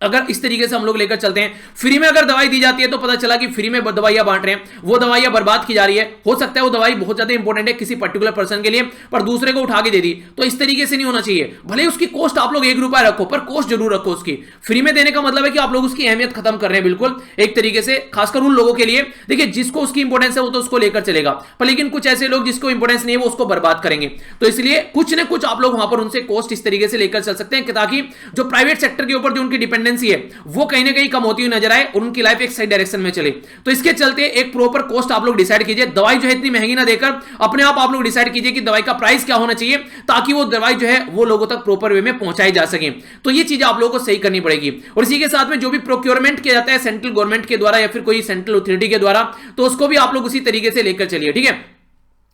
अगर इस तरीके से हम लोग लेकर चलते हैं, फ्री में अगर दवाई दी जाती है तो पता चला कि फ्री में दवाइयां बांट रहे हैं, वो दवाइयां बर्बाद की जा रही है। हो सकता है वो दवाई बहुत ज्यादा इंपॉर्टेंट है किसी पर्टिकुलर पर्सन के लिए, पर दूसरे को उठा के दे दी। तो इस तरीके से नहीं होना चाहिए। भले उसकी कॉस्ट आप लोग 1 रुपया रखो, पर कॉस्ट जरूर रखो उसकी। फ्री में देने का मतलब है कि आप लोग उसकी अहमियत खत्म कर रहे हैं बिल्कुल एक तरीके से, खासकर उन लोगों के लिए। देखिए जिसको उसकी इंपॉर्टेंस है वो तो उसको लेकर चलेगा, पर लेकिन कुछ ऐसे लोग जिसको इंपॉर्टेंस नहीं है वो उसको बर्बाद करेंगे। तो इसलिए कुछ ना कुछ आप लोग वहां पर उनसे कॉस्ट इस तरीके से लेकर चल सकते हैं ताकि जो प्राइवेट सेक्टर के ऊपर जो उनकी डिपेंडेंसी है वो कहीं ना कहीं कम होती हुई नजर आए और उनकी लाइफ एक सही डायरेक्शन में चले। तो इसके चलते एक प्रॉपर कॉस्ट आप लोग डिसाइड कीजिए। दवाई जो है इतनी महंगी ना देकर अपने आप लोग डिसाइड कीजिए कि दवाई का प्राइस क्या होना चाहिए ताकि वो दवाई जो है वो लोगों तक प्रॉपर वे में पहुंचाई जा सके। तो ये चीज आप लोगों को सही करनी पड़ेगी। और इसी के साथ में जो भी प्रोक्योरमेंट किया जाता है सेंट्रल गवर्नमेंट के द्वारा या फिर कोई सेंट्रल अथॉरिटी के द्वारा, तो उसको भी आप लोग उसी तरीके से लेकर चलिए, ठीक है,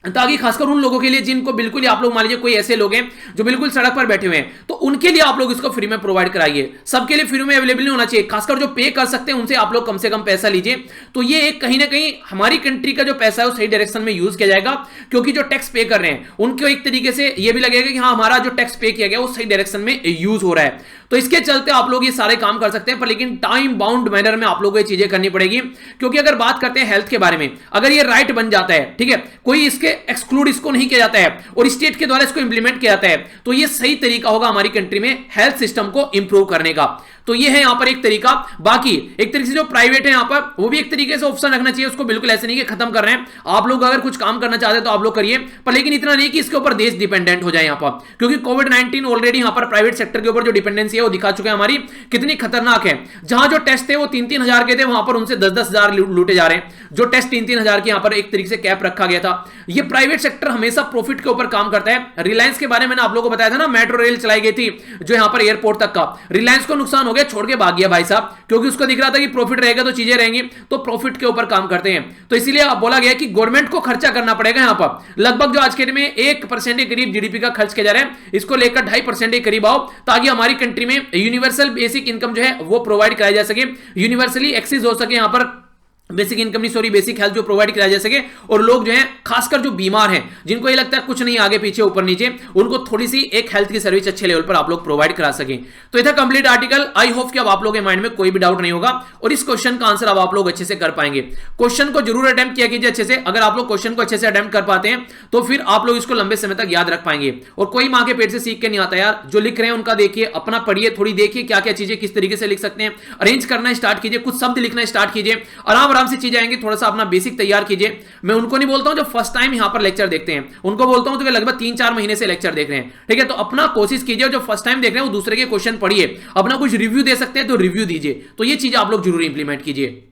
ताकि खासकर उन लोगों के लिए जिनको बिल्कुल आप लोग मान लीजिए कोई ऐसे लोग हैं जो बिल्कुल सड़क पर बैठे हुए हैं, तो उनके लिए आप लोग इसको फ्री में प्रोवाइड कराइए। सबके लिए फ्री में अवेलेबल नहीं होना चाहिए, खासकर जो पे कर सकते हैं उनसे आप लोग कम से कम पैसा लीजिए। तो ये एक कहीं ना कहीं हमारी कंट्री का जो पैसा है वो सही डायरेक्शन में यूज किया जाएगा, क्योंकि जो टैक्स पे कर रहे हैं उनको एक तरीके से ये भी लगेगा कि हाँ हमारा जो टैक्स पे किया गया वो सही डायरेक्शन में यूज हो रहा है। तो इसके चलते आप लोग ये सारे काम कर सकते हैं, पर लेकिन टाइम बाउंड मैनर में आप लोगों को ये चीजें करनी पड़ेगी। क्योंकि अगर बात करते हैं हेल्थ के बारे में, अगर ये राइट बन जाता है, ठीक है, कोई इसके एक्सक्लूड इसको नहीं किया जाता है और स्टेट के द्वारा इसको इंप्लीमेंट किया जाता है, तो ये सही तरीका होगा हमारी कंट्री में हेल्थ सिस्टम को इंप्रूव करने का। तो ये है यहां पर एक तरीका। बाकी एक तरीके से जो प्राइवेट है यहां पर, वो भी एक तरीके से ऑप्शन रखना चाहिए, उसको बिल्कुल ऐसे नहीं कि खत्म कर रहे हैं। आप लोग अगर कुछ काम करना चाहते हैं तो आप लोग करिए, पर लेकिन इतना नहीं कि इसके ऊपर देश डिपेंडेंट हो जाए यहां पर, क्योंकि कोविड-19 ऑलरेडी यहां पर प्राइवेट सेक्टर के ऊपर जो डिपेंडेंसी है वो दिखा चुके हैं हमारी कितनी खतरनाक है। जहां जो टेस्ट थे वो 3-3 हजार के थे, वहां पर उनसे 10-10 हजार लूटे जा रहे हैं। जो टेस्ट 3-3 हजार के यहां पर एक तरीके से कैप रखा गया था। ये प्राइवेट सेक्टर हमेशा प्रॉफिट के ऊपर काम करता है। रिलायंस के बारे में मैंने आप लोगों को बताया था ना, मेट्रो रेल चलाई गई थी जो यहां पर एयरपोर्ट तक का, रिलायंस को नुकसान हो गया, छोड़ के भाग गया भाई साहब, क्योंकि उसको दिख रहा था कि प्रॉफिट रहेगा तो चीजें रहेंगी, तो प्रॉफिट के ऊपर काम करते हैं। तो इसीलिए बोला गया कि गवर्नमेंट को खर्चा करना पड़ेगा यहां पर। लगभग जो आज के दिन में 1% के करीब जीडीपी का खर्च किया जा रहा है, इसको लेकर 2.5% के करीब आओ, ताकि हमारी कंट्री में यूनिवर्सल बेसिक इनकम जो है वो प्रोवाइड कराई जा सके, यूनिवर्सली एक्सेस हो सके यहां पर बेसिक इनकम नहीं, सॉरी बेसिक हेल्थ जो प्रोवाइड कराया जा सके, और लोग जो हैं खासकर जो बीमार हैं, जिनको ये लगता है कुछ नहीं आगे पीछे ऊपर नीचे, उनको थोड़ी सी एक हेल्थ की सर्विस अच्छे लेवल पर आप लोग प्रोवाइड करा सकें। तो ये था कंप्लीट आर्टिकल। आई होप कि अब आप लोगों के माइंड में कोई भी डाउट नहीं होगा और इस क्वेश्चन का आंसर अब आप लोग अच्छे से कर पाएंगे। क्वेश्चन को जरूर अटेम्प्ट किया कीजिए अच्छे से। अगर आप लोग क्वेश्चन को अच्छे से अटेम्प्ट कर पाते हैं तो फिर आप लोग इसको लंबे समय तक याद रख पाएंगे। और कोई मां के पेट से सीख के नहीं आता यार, जो लिख रहे हैं उनका देखिए, अपना पढ़िए, थोड़ी देखिए क्या क्या चीजें किस तरीके से लिख सकते हैं, अरेंज करना स्टार्ट कीजिए, कुछ शब्द लिखना स्टार्ट कीजिए, आराम आराम से चीजें आएंगी। थोड़ा अपना बेसिक तैयार कीजिए। मैं उनको नहीं बोलता हूं जो फर्स्ट टाइम यहां पर लेक्चर देखते हैं, उनको बोलता हूं जो लगभग 3-4 महीने से लेक्चर देख रहे हैं, ठीक है। तो अपना कोशिश कीजिए, जो फर्स्ट टाइम देख रहे हैं वो दूसरे के क्वेश्चन पढ़िए, अपना कुछ रिव्यू दे सकते हैं तो रिव्यू दीजिए। तो ये चीजें आप लोग जरूर इंप्लीमेंट कीजिए।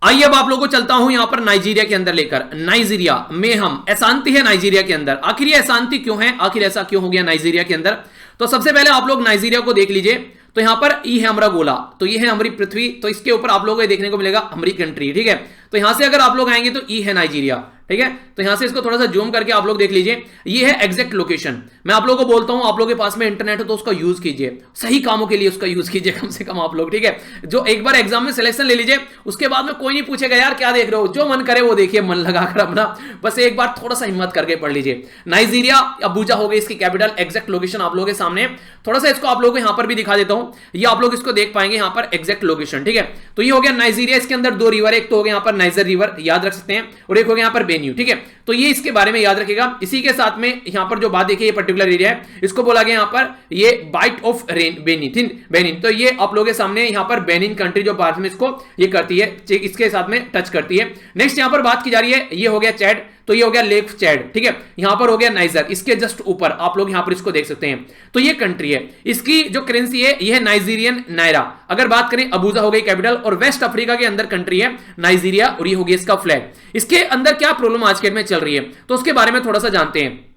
आइए अब आप लोगों को चलता हूं यहां पर नाइजीरिया के अंदर लेकर। नाइजीरिया में हम अशांति है नाइजीरिया के अंदर। आखिर ये अशांति क्यों है, आखिर ऐसा क्यों हो गया नाइजीरिया के अंदर? तो सबसे पहले आप लोग नाइजीरिया को देख लीजिए। तो यहां पर ई है हमारा गोला, तो ये है हमारी पृथ्वी, तो इसके ऊपर आप लोगों को देखने को मिलेगा हमारी कंट्री, ठीक है। तो यहां से अगर आप लोग आएंगे तो ई है नाइजीरिया, ठीक है। तो यहां से इसको थोड़ा सा जूम करके आप लोग देख लीजिए, ये है एग्जैक्ट लोकेशन। मैं आप लोगों को बोलता हूं, आप लोगों के पास में इंटरनेट हो तो उसका यूज कीजिए, सही कामों के लिए उसका यूज कीजिए कम से कम आप लोग, ठीक है। जो एक बार एग्जाम में सिलेक्शन ले लीजिए, उसके बाद में कोई नहीं पूछेगा यार क्या देख रहे हो, जो मन करे वो देखिए, मन लगाकर अपना, बस एक बार थोड़ा सा हिम्मत करके पढ़ लीजिए। नाइजीरिया अबूजा हो गई इसकी कैपिटल, एग्जैक्ट लोकेशन आप लोगों के सामने। थोड़ा सा इसको आप लोगों को यहां पर भी दिखा देता हूं, ये आप लोग इसको देख पाएंगे यहां पर एग्जैक्ट लोकेशन, ठीक है। तो ये हो गया नाइजीरिया, इसके अंदर 2 रिवर, एक तो हो गया यहां पर नाइजर रिवर, याद रख सकते हैं, और एक हो गया यहां पर बेन्यू, ठीक है। तो ये इसके बारे में याद रखेगा। इसी के साथ में यहां पर जो बात देखिए, ये पर्टिकुलर एरिया है, इसको बोला गया यहां पर ये बाइट ऑफ बेनिन। तो ये आप लोगों के सामने यहां पर बेनिन कंट्री जो पास में इसको ये करती है, इसके साथ में टच करती है। नेक्स्ट यहां पर बात की जा रही है, ये हो गया चैड, तो ये हो गया लेक चैड, ठीक है। यहां पर हो गया नाइजर, इसके जस्ट ऊपर आप लोग यहां पर इसको देख सकते हैं। तो ये कंट्री है, इसकी जो करेंसी है ये है नाइजीरियन नायरा। अगर बात करें, अबूजा हो गई कैपिटल, और वेस्ट अफ्रीका के अंदर कंट्री है नाइजीरिया, और ये हो गया इसका फ्लैग। इसके अंदर क्या प्रॉब्लम आज के में चल रही है तो उसके बारे में थोड़ा सा जानते हैं।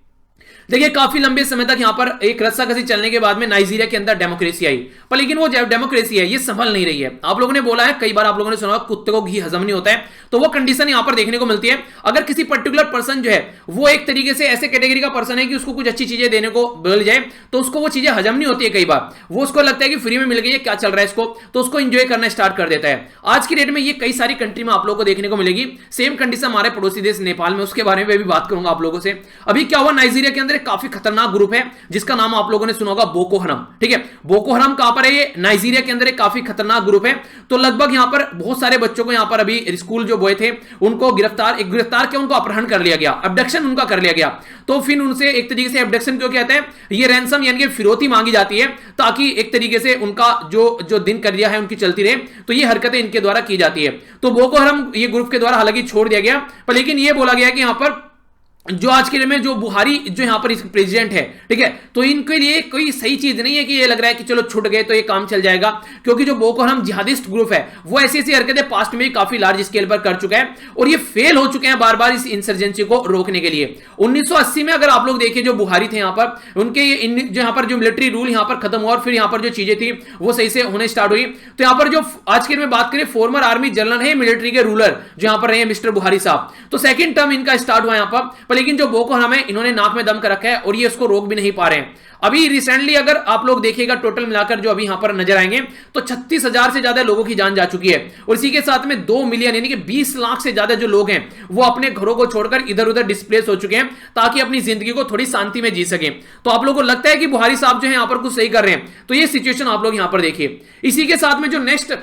देखिए काफी लंबे समय तक यहां पर एक रस्साकसी चलने के बाद में नाइजीरिया के अंदर डेमोक्रेसी आई, पर लेकिन वो डेमोक्रेसी है ये संभल नहीं रही है। आप लोगों ने बोला है, कई बार आप लोगों ने सुना कुत्ते को घी हजम नहीं होता है, तो वो कंडीशन यहां पर देखने को मिलती है। अगर किसी पर्टिकुलर पर्सन जो है वो एक तरीके से ऐसे कैटेगरी का पर्सन है कि उसको कुछ अच्छी चीजें देने को मिल जाए तो उसको वो चीजें हजम नहीं होती है। कई बार वो उसको लगता है कि फ्री में मिल गई है, क्या चल रहा है इसको, तो उसको एंजॉय करना स्टार्ट कर देता है। आज की डेट में ये कई सारी कंट्री में आप लोगों को देखने को मिलेगी। सेम कंडीशन हमारे पड़ोसी देश नेपाल में, उसके बारे में भी बात करूंगा आप लोगों से। अभी क्या हुआ, नाइजीरिया के अंदर काफी खतरनाक ग्रुप है जिसका नाम आप लोगों ने सुना होगा बोको हराम, ठीक है। बोको हराम कहां पर है, ये नाइजीरिया के अंदर एक काफी खतरनाक ग्रुप है। तो लगभग यहां पर बहुत सारे बच्चों को यहां पर अभी स्कूल जो बॉय थे उनको गिरफ्तार के उनको अपहरण कर लिया गया, अबडक्शन उनका कर लिया गया। तो फिर उनसे एक तरीके से अबडक्शन क्यों कहते हैं, ये रैंसम यानी कि फिरौती मांगी जाती है, ताकि एक तरीके से उनका जो दिनचर्या है उनकी चलती रहे। तो ये हरकतें इनके द्वारा की जाती है। तो बोको हराम ये ग्रुप के द्वारा हालांकि छोड़ दिया गया, पर लेकिन ये बोला गया कि यहां पर जो आज के दिन में जो बुहारी जो यहां पर प्रेसिडेंट है, ठीक है, तो इनके लिए कोई सही चीज नहीं है कि ये लग रहा है कि चलो छूट गए तो ये काम चल जाएगा, क्योंकि जो बोको हराम जिहादिस्ट ग्रुप है वो ऐसी ऐसी हरकतें पास्ट में काफी लार्ज स्केल पर कर चुका है और ये फेल हो चुके हैं बार बार इस इंसर्जेंसी को रोकने के लिए। 1980 में अगर आप लोग देखिए जो बुहारी थे यहां पर, उनके जो यहां पर जो मिलिट्री रूल यहां पर खत्म हुआ और फिर यहां पर जो चीजें थी वो सही से होने स्टार्ट हुई। तो यहां पर जो आज के दिन में बात करें, फॉर्मर आर्मी जनरल है, मिलिट्री के रूलर जो यहां पर रहे मिस्टर बुहारी साहब, तो सेकंड टर्म इनका स्टार्ट हुआ यहां पर। लेकिन जो बोको हराम इन्होंने नाक में दम कर रखा है और ये उसको रोक भी नहीं पा रहे हैं। अभी रिसेंटली अगर आप लोग देखिएगा टोटल मिलाकर जो अभी यहां पर नजर आएंगे तो 36,000 से ज्यादा लोगों की जान जा चुकी है और इसी के साथ में 2 मिलियन यानी कि 20 लाख से ज्यादा जो लोग हैं वो अपने घरों को छोड़कर इधर उधर डिस्प्लेस हो चुके हैं ताकि अपनी जिंदगी को थोड़ी शांति में जी सके। तो आप लोगों को लगता है कि बुहारी साहब जो है यहां पर कुछ सही कर रहे हैं, तो ये सिचुएशन आप लोग यहां पर देखिए। इसी के साथ में जो नेक्स्ट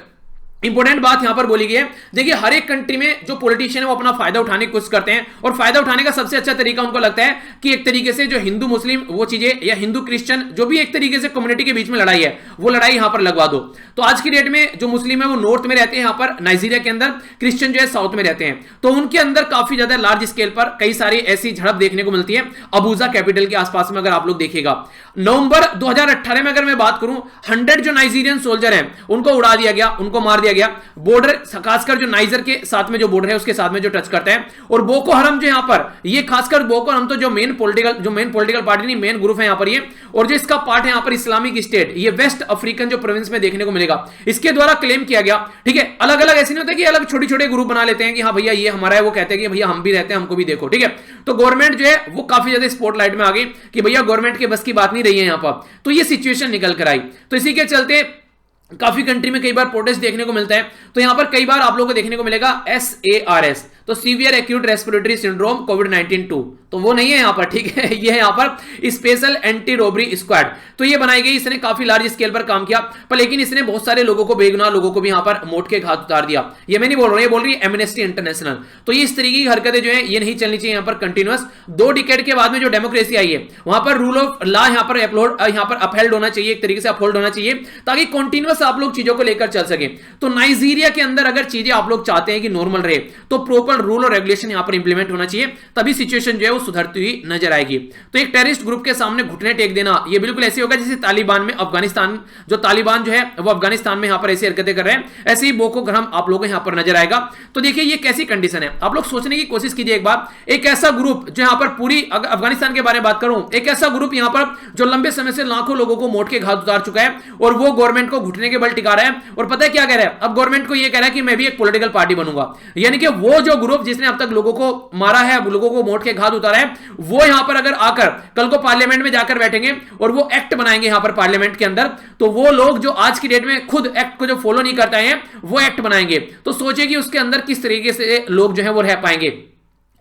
इंपॉर्टेंट बात यहां पर बोली गई है। देखिए हर एक कंट्री में जो पॉलिटिशियन है वो अपना फायदा उठाने की कोशिश करते हैं, और फायदा उठाने का सबसे अच्छा तरीका उनको लगता है कि एक तरीके से जो हिंदू मुस्लिम वो चीजें, या हिंदू क्रिश्चियन जो भी एक तरीके से कम्युनिटी के बीच में लड़ाई है वो लड़ाई यहां पर लगवा दो। तो आज की डेट में जो मुस्लिम है वो नॉर्थ में रहते हैं, यहां पर नाइजीरिया के अंदर, क्रिश्चियन जो है साउथ में रहते हैं। तो उनके अंदर काफी ज्यादा लार्ज स्केल पर कई सारी ऐसी झड़प देखने को मिलती है अबूजा कैपिटल के आसपास में। अगर आप लोग देखिएगा नवंबर 2018 में अगर मैं बात करूं, 100 जो नाइजीरियन सोल्जर हैं उनको उड़ा दिया गया, उनको मार दिया गया। बॉर्डर खासकर जो नाइजर के साथ में जो बॉर्डर है उसके साथ में जो टच करता है, और बोको हरम जो यहां पर, ये खासकर बोको हरम तो जो मेन पॉलिटिकल पार्टी नहीं, मेन ग्रुप है यहां पर ये, और जो इसका पार्ट है यहां पर इस्लामिक स्टेट, ये वेस्ट अफ्रीकन जो प्रोविंस में देखने को मिलेगा, इसके द्वारा क्लेम किया गया। ठीक है, अलग अलग ऐसे नहीं होता कि अलग छोटे छोटे ग्रुप बना लेते हैं कि हाँ भैया ये हमारा है, वो कहते हैं कि भैया हम भी रहते हैं, हमको भी देखो। ठीक है, तो गवर्नमेंट जो है वो काफी ज्यादा स्पॉटलाइट में आ गई कि भैया गवर्नमेंट के बस की बात नहीं रही है यहां पर। तो ये सिचुएशन निकल कर आई। तो इसी के चलते काफी कंट्री में कई बार प्रोटेस्ट देखने को मिलता है। तो यहां पर कई बार आप लोगों को देखने को मिलेगा SARS, तो सीवियर एक्यूट रेस्पिरेटरी सिंड्रोम कोविड-19 2, तो वो नहीं है यहां पर। ठीक है, ये है यहां पर स्पेशल एंटी रोबरी स्क्वाड। तो ये बनाई गई, इसने काफी लार्ज स्केल पर काम किया, पर लेकिन इसने बहुत सारे लोगों को, बेगुनाह लोगों को भी यहां पर मोट के घात उतार दिया। ये मैं नहीं बोल रहा हूं, ये बोल रही है एमनेस्टी इंटरनेशनल। तो ये इस तरीके की हरकतें जो है ये नहीं चलनी चाहिए यहां पर कंटिन्यूअस। 2 डिकेड के बाद में जो डेमोक्रेसी आई है वहां पर रूल ऑफ लॉ यहां पर अपहेल्ड होना चाहिए, एक तरीके से अपहोल्ड होना चाहिए, ताकि कंटिन्यूअस आप लोग चीजों को लेकर चल सके। तो नाइजीरिया के अंदर अगर चीजें आप लोग चाहते हैं कि नॉर्मल रहे, तो प्रॉपर रूल और रेगुलेशन यहां पर इंप्लीमेंट होना चाहिए, तभी सिचुएशन जो है वो सुधरती हुई नजर आएगी। तो एक टेररिस्ट ग्रुप के सामने घुटने टेक देना, ये बिल्कुल ऐसे होगा जैसे तालिबान में अफगानिस्तान, जो तालिबान जो है वो अफगानिस्तान में यहां पर ऐसी हरकतें कर रहे हैं, ऐसे ही बोको हराम आप लोगों को यहां पर नजर आएगा। तो देखिए ये कैसी कंडीशन है, आप लोग सोचने की कोशिश कीजिए एक बार। एक ऐसा ग्रुप जो यहां पर पूरी, अफगानिस्तान के बारे में बात करूं, एक ऐसा ग्रुप यहां पर जो लंबे समय से लाखों लोगों को मोट के घात उतार चुका है, और वो गवर्नमेंट को घुटने के बल टिका रहा है। और पता है क्या कह रहा है, अब गवर्नमेंट को ये कह रहा है कि मैं भी एक पॉलिटिकल पार्टी बनूंगा। यानी कि वो जो ग्रुप जिसने अब तक लोगों को मारा है, लोगों को मोट के घात उतारा है, वो यहां पर अगर आकर कल को पार्लियामेंट में जाकर बैठेंगे और वो एक्ट बनाएंगे यहां पर पार्लियामेंट के अंदर, तो वो लोग जो आज की डेट में खुद एक्ट को जो फॉलो नहीं करते हैं वो एक्ट बनाएंगे। तो सोचिए कि उसके अंदर किस तरीके से लोग जो है वो रह पाएंगे।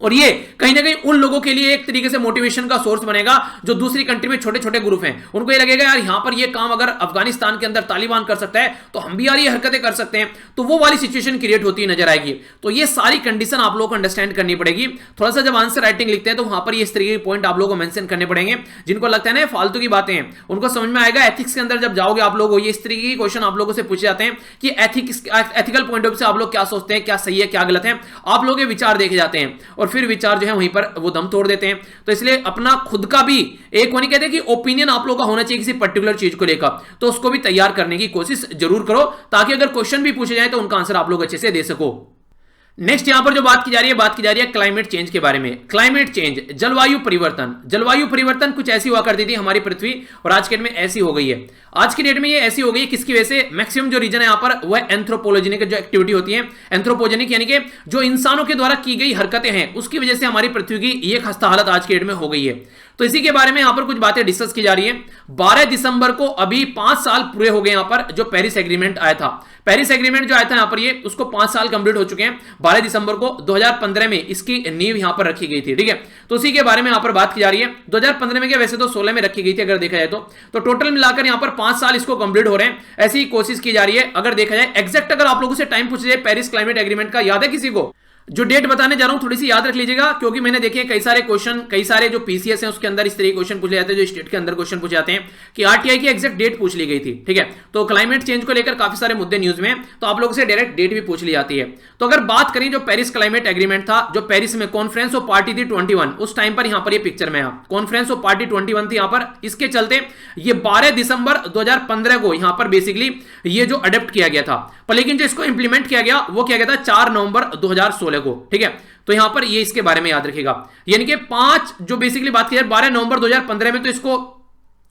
और ये कहीं ना कहीं उन लोगों के लिए एक तरीके से मोटिवेशन का सोर्स बनेगा जो दूसरी कंट्री में छोटे छोटे ग्रुप हैं। उनको ये लगेगा यार यहां पर ये काम अगर अफगानिस्तान के अंदर तालिबान कर सकता है तो हम भी यार ये हरकतें कर सकते हैं। तो वो वाली सिचुएशन क्रिएट होती नजर आएगी। तो ये सारी कंडीशन आप लोगों को अंडरस्टैंड करनी पड़ेगी। थोड़ा सा जब आंसर राइटिंग लिखते हैं तो वहां पर ये इस तरीके के पॉइंट आप लोगों को मेंशन करने पड़ेंगे। जिनको लगता है ना फालतू की बातें हैं उनको समझ में आएगा। एथिक्स के अंदर जब जाओगे आप लोग, ये इस तरीके के क्वेश्चन आप लोगों से पूछे जाते हैं कि एथिकल पॉइंट ऑफ व्यू से आप लोग क्या सोचते हैं, क्या सही है क्या गलत है, आप लोग ये विचार देखे जाते हैं और फिर विचार जो है वहीं पर वो दम तोड़ देते हैं। तो इसलिए अपना खुद का भी एक वो नहीं कहते कि ओपिनियन आप लोगों का होना चाहिए किसी पर्टिकुलर चीज को लेकर, तो उसको भी तैयार करने की कोशिश जरूर करो ताकि अगर क्वेश्चन भी पूछे जाए तो उनका आंसर आप लोग अच्छे से दे सको। नेक्स्ट यहां पर जो बात की जा रही है क्लाइमेट चेंज के बारे में। क्लाइमेट चेंज, जलवायु परिवर्तन। जलवायु परिवर्तन कुछ ऐसी हुआ करती थी हमारी पृथ्वी और आज के डेट में ऐसी हो गई है। आज की डेट में ये ऐसी हो गई किसकी वजह से? मैक्सिमम जो रीजन है यहां पर वह एंथ्रोपोलॉजिनिक जो एक्टिविटी होती है, एंथ्रोपोजेनिक यानी कि जो इंसानों के द्वारा की गई हरकतें हैं उसकी वजह से हमारी पृथ्वी की ये खस्ता हालत आज की डेट में हो गई है। तो इसी के बारे में यहां पर कुछ बातें डिस्कस की जा रही है। 12 दिसंबर को अभी 5 साल पूरे हो गए यहां पर जो पेरिस एग्रीमेंट आया था। पेरिस एग्रीमेंट जो आया था यहां पर ये उसको 5 साल कंप्लीट हो चुके हैं। 12 दिसंबर को 2015 में इसकी नींव यहां पर रखी गई थी। ठीक है, तो उसी के बारे में यहां पर बात की जा रही है। 2015 में क्या, वैसे तो 16 में रखी गई थी अगर देखा जाए तो टोटल मिलाकर यहां पर 5 साल इसको कंप्लीट हो रहे हैं। ऐसी कोशिश की जा रही है। अगर देखा जाए एग्जैक्ट अगर आप लोगों से टाइम पूछ जाए पेरिस क्लाइमेट एग्रीमेंट का, याद है किसी को? जो डेट बताने जा रहा हूं थोड़ी सी याद रख लीजिएगा क्योंकि मैंने देखे कई सारे जो पीसीएस हैं उसके अंदर इस तरह के क्वेश्चन पूछे जाते हैं, जो स्टेट के अंदर क्वेश्चन पूछे जाते हैं कि आरटीआई की एग्जैक्ट डेट पूछ ली गई थी। ठीक है, तो क्लाइमेट चेंज को लेकर काफी सारे मुद्दे न्यूज में, तो आप लोगों से डायरेक्ट डेट भी पूछ ली जाती है। तो अगर बात करें जो पेरिस क्लाइमेट एग्रीमेंट था, जो पेरिस में कॉन्फ्रेंस ऑफ पार्टी थी 21, उस टाइम पर यहां पर ये पिक्चर में कॉन्फ्रेंस ऑफ पार्टी 21 थी यहां पर। इसके चलते ये 12 दिसंबर 2015 को यहां पर बेसिकली ये जो अडॉप्ट किया गया था, पर लेकिन जो इसको इंप्लीमेंट किया गया वो किया गया था 4 नवंबर 2016 को। ठीक है, तो यहां पर ये इसके बारे में याद रखिएगा। यानी कि 5 जो बेसिकली बात की जाए 12 नवंबर 2015 में तो इसको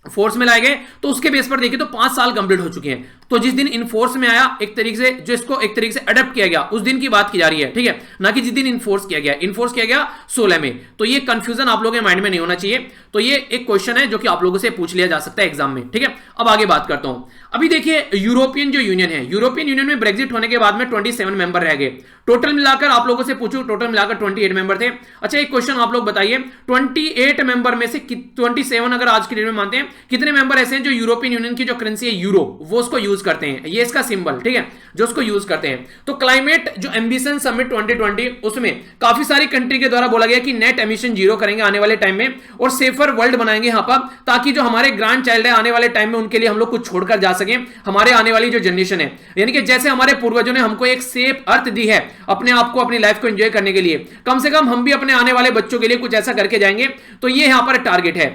फोर्स में लाए गए, तो उसके बेस पर देखिए तो 5 साल कंप्लीट हो चुके हैं। तो जिस दिन इनफोर्स में आया एक तरीके से जो इसको एक तरीके से अडॉप्ट किया गया उस दिन की बात की जा रही है। ठीक है, ना कि जिस दिन इनफोर्स किया गया 16 में। तो ये कंफ्यूजन आप लोगों के माइंड में नहीं होना चाहिए। तो ये एक क्वेश्चन है जो कि आप लोगों से पूछ लिया जा सकता है एग्जाम में। ठीक है, अब आगे बात करता हूं। अभी देखिए यूरोपियन जो यूनियन है, यूरोपियन यूनियन में ब्रेक्जिट होने के बाद में 27 मेंबर रह गए। टोटल मिलाकर आप लोगों से पूछूं, टोटल मिलाकर 28 मेंबर थे। अच्छा एक क्वेश्चन आप लोग बताइए, 28 मेंबर में से 27 अगर आज की डेट में मानते हैं कितने मेंबर ऐसे हैं जो यूरोपियन यूनियन की जो करेंसी है यूरो वो उसको यूज करते हैं, ये इसका सिंबल, ठीक है, जो उसको यूज करते हैं। तो क्लाइमेट जो एम्बिशन समिट 2020 उसमें काफी सारी कंट्री के द्वारा बोला गया कि नेट एमिशन जीरो करेंगे आने वाले टाइम में और सेफर वर्ल्ड बनाएंगे यहां पर, ताकि जो हमारे ग्रैंड चाइल्ड है आने वाले टाइम में उनके लिए हम लोग कुछ छोड़कर जा सके, हमारे आने वाली जो जनरेशन है, यानी कि जैसे हमारे पूर्वजों ने हमको एक सेफ अर्थ दी है अपने आप को, अपनी लाइफ को एंजॉय करने के लिए, कम से कम हम भी अपने आने वाले बच्चों के लिए कुछ ऐसा करके जाएंगे। तो ये यहां पर टारगेट है।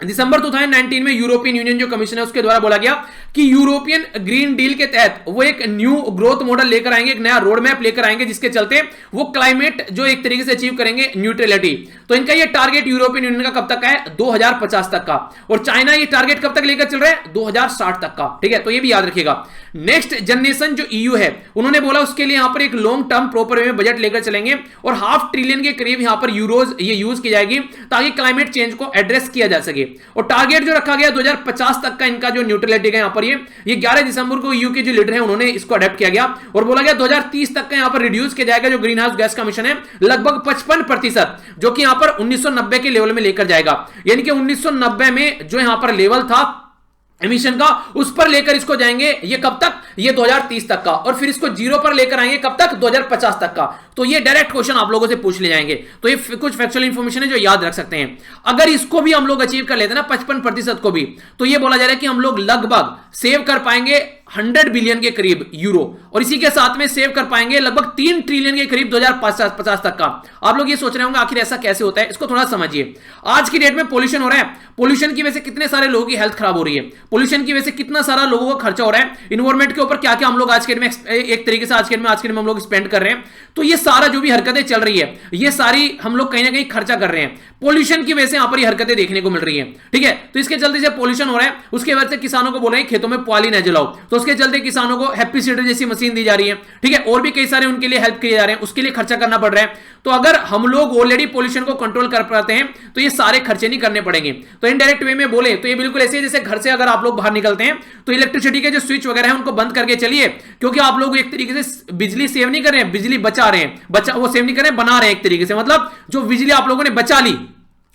दिसंबर 2019 में यूरोपियन यूनियन जो कमीशन है उसके द्वारा बोला गया कि यूरोपियन ग्रीन डील के तहत वो एक न्यू ग्रोथ मॉडल लेकर आएंगे, एक नया रोड मैप लेकर आएंगे, जिसके चलते वो क्लाइमेट जो एक तरीके से अचीव करेंगे न्यूट्रलिटी। तो इनका ये टारगेट यूरोपियन यूनियन का कब तक का है, 2050 तक का, और चाइना ये टारगेट कब तक लेकर चल रहा है, 2060 तक का, ठीक है। तो ये भी याद रखिएगा। नेक्स्ट जनरेशन जो ईयू है उन्होंने बोला उसके लिए यहां पर एक लॉन्ग टर्म प्रॉपर वे में बजट लेकर चलेंगे और $500 बिलियन के करीब यहां पर यूरोज ये यूज की जाएगी ताकि क्लाइमेट चेंज को एड्रेस किया जा सके। और टारगेट जो रखा गया 2050 तक का इनका जो न्यूट्रलिटी का यहां पर ये 11 दिसंबर को ईयू के जो लीडर है उन्होंने इसको अडॉप्ट किया गया और बोला गया 2030 तक का यहां पर रिड्यूस किया जाएगा जो ग्रीन हाउस गैस का मिशन है लगभग 55%, जो कि यहां पर 1990 के लेवल में लेकर जाएगा। यानी कि 1990 में जो यहां पर लेवल था एमिशन का उस पर लेकर इसको जाएंगे, ये कब तक, ये 2030 तक का, और फिर इसको जीरो पर लेकर आएंगे कब तक, 2050 तक का। तो ये डायरेक्ट क्वेश्चन आप लोगों से पूछ ले जाएंगे। तो ये कुछ फैक्चुअल इंफॉर्मेशन है जो याद रख सकते हैं। अगर इसको भी हम लोग अचीव कर लेते हैं ना 55% को भी, तो ये बोला जा रहा है कि हम लोग लगभग सेव कर पाएंगे 100 बिलियन के करीब यूरो, और इसी के साथ में सेव कर पाएंगे लगभग 3 ट्रिलियन के करीब 2050 तक का। आप लोग ये सोच रहे होंगे आखिर ऐसा कैसे होता है, इसको थोड़ा समझिए। आज की डेट में पोल्यूशन हो रहा है, पोल्यूशन की वजह से कितने सारे लोगों की हेल्थ खराब हो रही है, पोल्यूशन की वजह से कितना सारा लोगों का खर्चा हो रहा है, इन्वायरमेंट के ऊपर क्या क्या हम लोग आज के डेट में एक तरीके से आज के डेट में हम लोग स्पेंड कर रहे हैं। तो ये सारा जो भी हरकतें चल रही है ये सारी हम लोग कहीं ना कहीं खर्चा कर रहे हैं, पोल्यूशन की वजह से यहां पर ये हरकतें देखने को मिल रही है, ठीक है। तो इसके चलते से पोल्यूशन हो रहा है, उसके वजह से किसानों को बोल रहे हैं खेतों में पॉली न जलाओ, तो उसके चलते किसानों को हैप्पी सीडर जैसी मशीन दी जा रही है, ठीक है, और भी कई सारे उनके लिए हेल्प किए जा रहे हैं, उसके लिए खर्चा करना पड़ रहा है। तो अगर हम लोग ऑलरेडी पोल्यूशन को कंट्रोल कर पाते हैं तो ये सारे खर्चे नहीं करने पड़ेंगे। तो इनडायरेक्ट वे में बोले तो ये बिल्कुल ऐसे जैसे घर से अगर आप लोग बाहर निकलते हैं तो इलेक्ट्रिसिटी के जो स्विच वगैरह है उनको बंद करके चलिए, क्योंकि आप लोग एक तरीके से बिजली सेव नहीं कर रहे हैं, बिजली बचा रहे हैं, वो सेव नहीं कर रहे हैं, बना रहे हैं एक तरीके से। मतलब जो बिजली आप लोगों ने बचा ली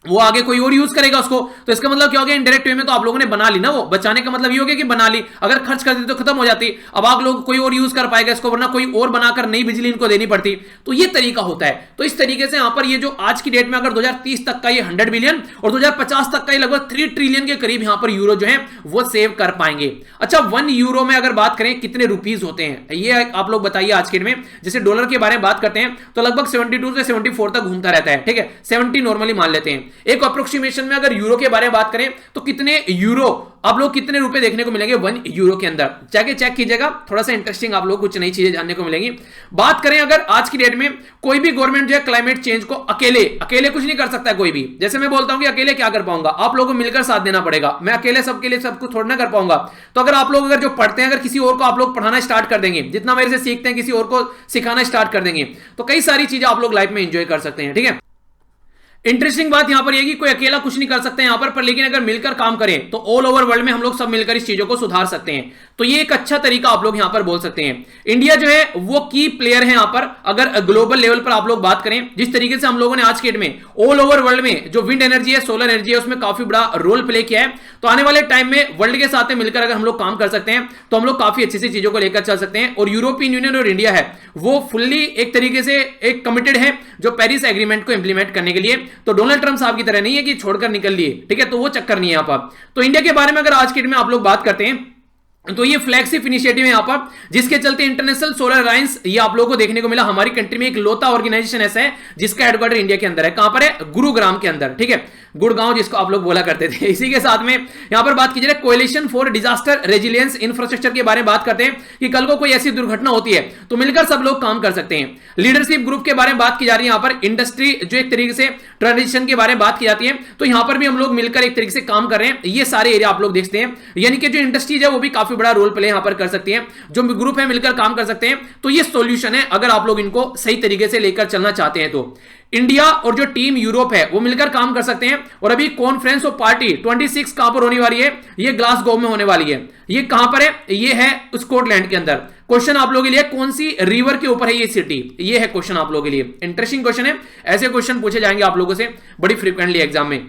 वो आगे कोई और यूज करेगा उसको, तो इसका मतलब क्या हो गया, इनडायरेक्ट वे में तो आप लोगों ने बना ली ना, वो बचाने का मतलब ये हो गया कि बना ली, अगर खर्च कर देते तो खत्म हो जाती, अब आप लोग कोई और यूज कर पाएगा इसको, वरना कोई और बनाकर नई बिजली इनको देनी पड़ती। तो ये तरीका होता है। तो इस तरीके से यहां पर ये जो आज की डेट में अगर 2030 तक का ये 100 बिलियन और 2050 तक का ये लगभग 3 ट्रिलियन के करीब यहां पर यूरो जो है वो सेव कर पाएंगे। अच्छा, 1 यूरो में अगर बात करें कितने रुपीज होते हैं ये आप लोग बताइए आज के डेट में। जैसे डॉलर के बारे में बात करते हैं तो लगभग 72 से 74 तक घूमता रहता है, ठीक है, 70 नॉर्मली मान लेते हैं। एक अप्रोक्सीमेशन में अगर यूरो के बारे में बात करें तो कितने यूरो आप लोग कितने रुपए देखने को मिलेंगे 1 यूरो के अंदर, जाके चेक कीजिएगा, थोड़ा सा इंटरेस्टिंग आप लोग कुछ नई चीजें जानने को मिलेंगी। बात करें अगर आज की डेट में कोई भी गवर्नमेंट जो है क्लाइमेट चेंज को अकेले कुछ नहीं कर सकता है कोई भी। जैसे मैं बोलता हूं कि अकेले क्या कर पाऊंगा, आप लोगों को मिलकर साथ देना पड़ेगा, मैं अकेले सबके लिए सब कुछ थोड़ा ना कर पाऊंगा। तो अगर आप लोग अगर जो पढ़ते हैं अगर किसी और को आप लोग पढ़ाना स्टार्ट कर देंगे, जितना मेरे से सीखते हैं किसी और को सिखाना स्टार्ट कर देंगे, तो कई सारी चीजें आप लोग लाइफ में एंजॉय कर सकते हैं, ठीक है। इंटरेस्टिंग बात यहां पर यह कि कोई अकेला कुछ नहीं कर सकते यहां पर लेकिन अगर मिलकर काम करें तो ऑल ओवर वर्ल्ड में हम लोग सब मिलकर इस चीजों को सुधार सकते हैं। तो ये एक अच्छा तरीका आप लोग यहां पर बोल सकते हैं। इंडिया जो है वो की प्लेयर है यहां पर, अगर ग्लोबल लेवल पर आप लोग बात करें, जिस तरीके से हम लोगों ने आज के डेट में ऑल ओवर वर्ल्ड में जो विंड एनर्जी है, सोलर एनर्जी है, उसमें काफी बड़ा रोल प्ले किया है। तो आने वाले टाइम में वर्ल्ड के साथ मिलकर अगर हम लोग काम कर सकते हैं तो हम लोग काफी अच्छी सी चीजों को लेकर चल सकते हैं। और यूरोपियन यूनियन और इंडिया है वो फुल्ली एक तरीके से एक कमिटेड है जो पेरिस एग्रीमेंट को इंप्लीमेंट करने के लिए। तो डोनाल्ड ट्रंप की तरह नहीं है कि छोड़कर निकल लिए, ठीक है, तो वो चक्कर नहीं है यहां पर। तो इंडिया के बारे में अगर आज के डेट में आप लोग बात करते हैं तो ये फ्लैगशिप इनिशिएटिव है यहां पर, जिसके चलते इंटरनेशनल सोलर अलायंस ये आप लोगों को देखने को मिला। हमारी कंट्री में एक लौता ऑर्गेनाइजेशन ऐसा है जिसका हेडक्वार्टर इंडिया के अंदर है। कहां पर है, गुरुग्राम के अंदर, ठीक है, गुड़गांव जिसको आप लोग बोला करते थे। इसी के साथ में यहां पर बात की जाए coalition for disaster resilience infrastructure के बारे में बात करते हैं कि कल को कोई ऐसी दुर्घटना होती है तो मिलकर सब लोग काम कर सकते हैं। लीडरशिप ग्रुप के बारे में बात की जा रही है यहां पर, इंडस्ट्री जो एक तरीके से ट्रांजिशन के बारे में बात की जाती है, तो यहां पर भी हम लोग मिलकर एक तरीके से काम कर रहे हैं। ये सारे एरिया आप लोग देखते हैं, यानी कि जो इंडस्ट्रीज है वो भी काफी बड़ा रोल प्ले यहां पर कर सकती है, जो ग्रुप है मिलकर काम कर सकते हैं। तो ये सॉल्यूशन है अगर आप लोग इनको सही तरीके से लेकर चलना चाहते हैं तो। इंडिया और जो टीम यूरोप है वो मिलकर काम कर सकते हैं। और अभी कॉन्फ्रेंस ऑफ पार्टी 26 कहां पर होने वाली है, ये ग्लासगो में होने वाली है। ये कहां पर है, ये है स्कॉटलैंड के अंदर। क्वेश्चन आप लोगों के लिए, कौन सी रिवर के ऊपर है ये सिटी, ये है क्वेश्चन आप लोगों के लिए। इंटरेस्टिंग क्वेश्चन है, ऐसे क्वेश्चन पूछे जाएंगे आप लोगों से बड़ी फ्रीक्वेंटली एग्जाम में।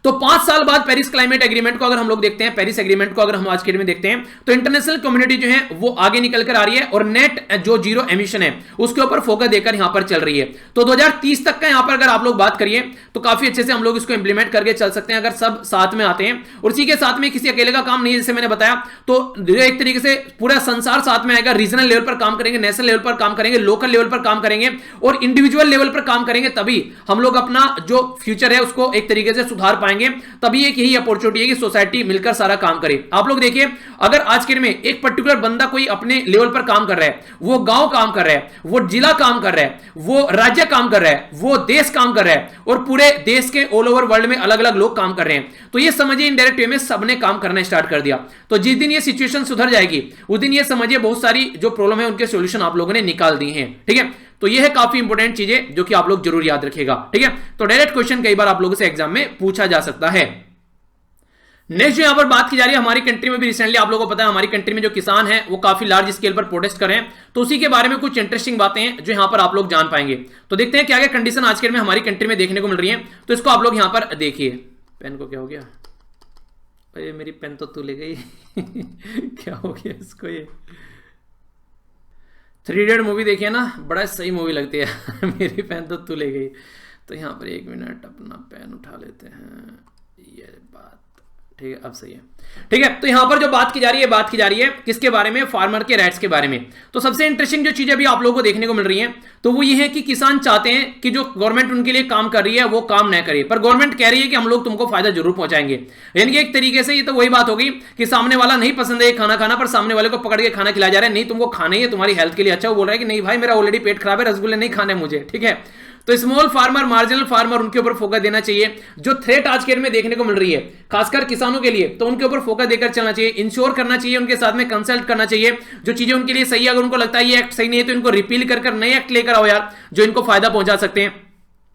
तो 5 साल बाद पेरिस क्लाइमेट एग्रीमेंट को अगर हम लोग देखते हैं, पेरिस एग्रीमेंट को अगर हम आज के डेट में देखते हैं, तो इंटरनेशनल कम्युनिटी जो है वो आगे निकल कर आ रही है और नेट जो जीरो एमिशन है उसके ऊपर फोकस देकर यहां पर चल रही है। तो 2030 तक का यहां पर अगर आप लोग बात करिए तो काफी अच्छे से हम लोग इसको इंप्लीमेंट करके चल सकते हैं अगर सब साथ में आते हैं। और इसी के साथ में किसी अकेले का काम नहीं है, जैसे मैंने बताया, तो एक तरीके से पूरा संसार साथ में आएगा। रीजनल लेवल पर काम करेंगे, नेशनल लेवल पर काम करेंगे, लोकल लेवल पर काम करेंगे और इंडिविजुअल लेवल पर काम करेंगे, तभी हम लोग अपना जो फ्यूचर है उसको एक तरीके से सुधार पाएंगे। तभी एक यही अपॉर्चुनिटी है कि सोसाइटी मिलकर सारा काम करे। आप लोग देखिए, अगर आज के दिन में एक पर्टिकुलर बंदा कोई अपने लेवल पर काम कर रहा है, वो गांव काम कर रहा है, वो जिला काम कर रहा है, वो राज्य काम कर रहा है, वो देश काम कर रहा है और पूरे देश के ऑल ओवर वर्ल्ड में अलग अलग लोग काम कर रहे हैं, तो ये समझिए इनडायरेक्ट वे में सबने काम करना स्टार्ट कर दिया। तो जिस दिन ये सिचुएशन सुधर जाएगी उस दिन ये समझिए बहुत सारी जो प्रॉब्लम है उनके सॉल्यूशन आप लोगों ने निकाल दी हैं। ठीक है, तो ये है काफी इंपॉर्टेंट चीजें जो कि आप लोग जरूर याद रखिएगा। ठीक है, तो डायरेक्ट क्वेश्चन कई बार आप लोगों से एग्जाम में पूछा जा सकता है। नेक्स्ट जो यहां पर बात की जा रही है, हमारी कंट्री में भी रिसेंटली आप लोगों को पता है हमारी कंट्री में जो किसान हैं वो काफी लार्ज स्केल पर प्रोटेस्ट कर रहे हैं, तो उसी के बारे में कुछ इंटरेस्टिंग बातें हैं जो यहां पर आप लोग जान पाएंगे। तो देखते हैं क्या क्या कंडीशन आज के में हमारी कंट्री में देखने को मिल रही है, तो इसको आप लोग यहां पर देखिए। पेन को क्या हो गया, अरे मेरी पेन तो तू ले गई क्या हो गया इसको, ये 3 इडियट मूवी देखिए ना, बड़ा सही मूवी लगती है मेरी पेन तो तू ले गई। तो यहाँ पर 1 मिनट अपना पेन उठा लेते हैं, ये बात ठीक है, अब सही है। ठीक है, तो यहां पर जो बात की जा रही है, बात की जा रही है किसके बारे में, फार्मर के राइट्स के बारे में। तो सबसे इंटरेस्टिंग जो चीजें भी आप लोगों को देखने को मिल रही है तो वो ये है कि किसान चाहते हैं कि जो गवर्नमेंट उनके लिए काम कर रही है वो काम न करे, पर गवर्नमेंट कह रही है कि हम लोग तुमको फायदा जरूर पहुंचाएंगे। यानी कि एक तरीके से ये तो वही बात होगी कि सामने वाला नहीं पसंद है खाना खाना, पर सामने वाले को पकड़ के खाना खिलाया जा रहा है, नहीं तुमको खाना ही है, तुम्हारी हेल्थ के लिए अच्छा। वो बोल रहा है कि नहीं भाई मेरा ऑलरेडी पेट खराब है, रसगुल्ले नहीं खाने मुझे। ठीक है, तो स्मॉल फार्मर, मार्जिनल फार्मर, उनके ऊपर फोकस देना चाहिए। जो थ्रेट आज के में देखने को मिल रही है खासकर किसानों के लिए, तो उनके ऊपर फोकस देकर चलना चाहिए, इंश्योर करना चाहिए, उनके साथ में कंसल्ट करना चाहिए। जो चीजें उनके लिए सही है, अगर उनको लगता है ये एक्ट सही नहीं है तो इनको रिपील कर नए एक्ट लेकर आओ यार जो इनको फायदा पहुंचा सकते हैं।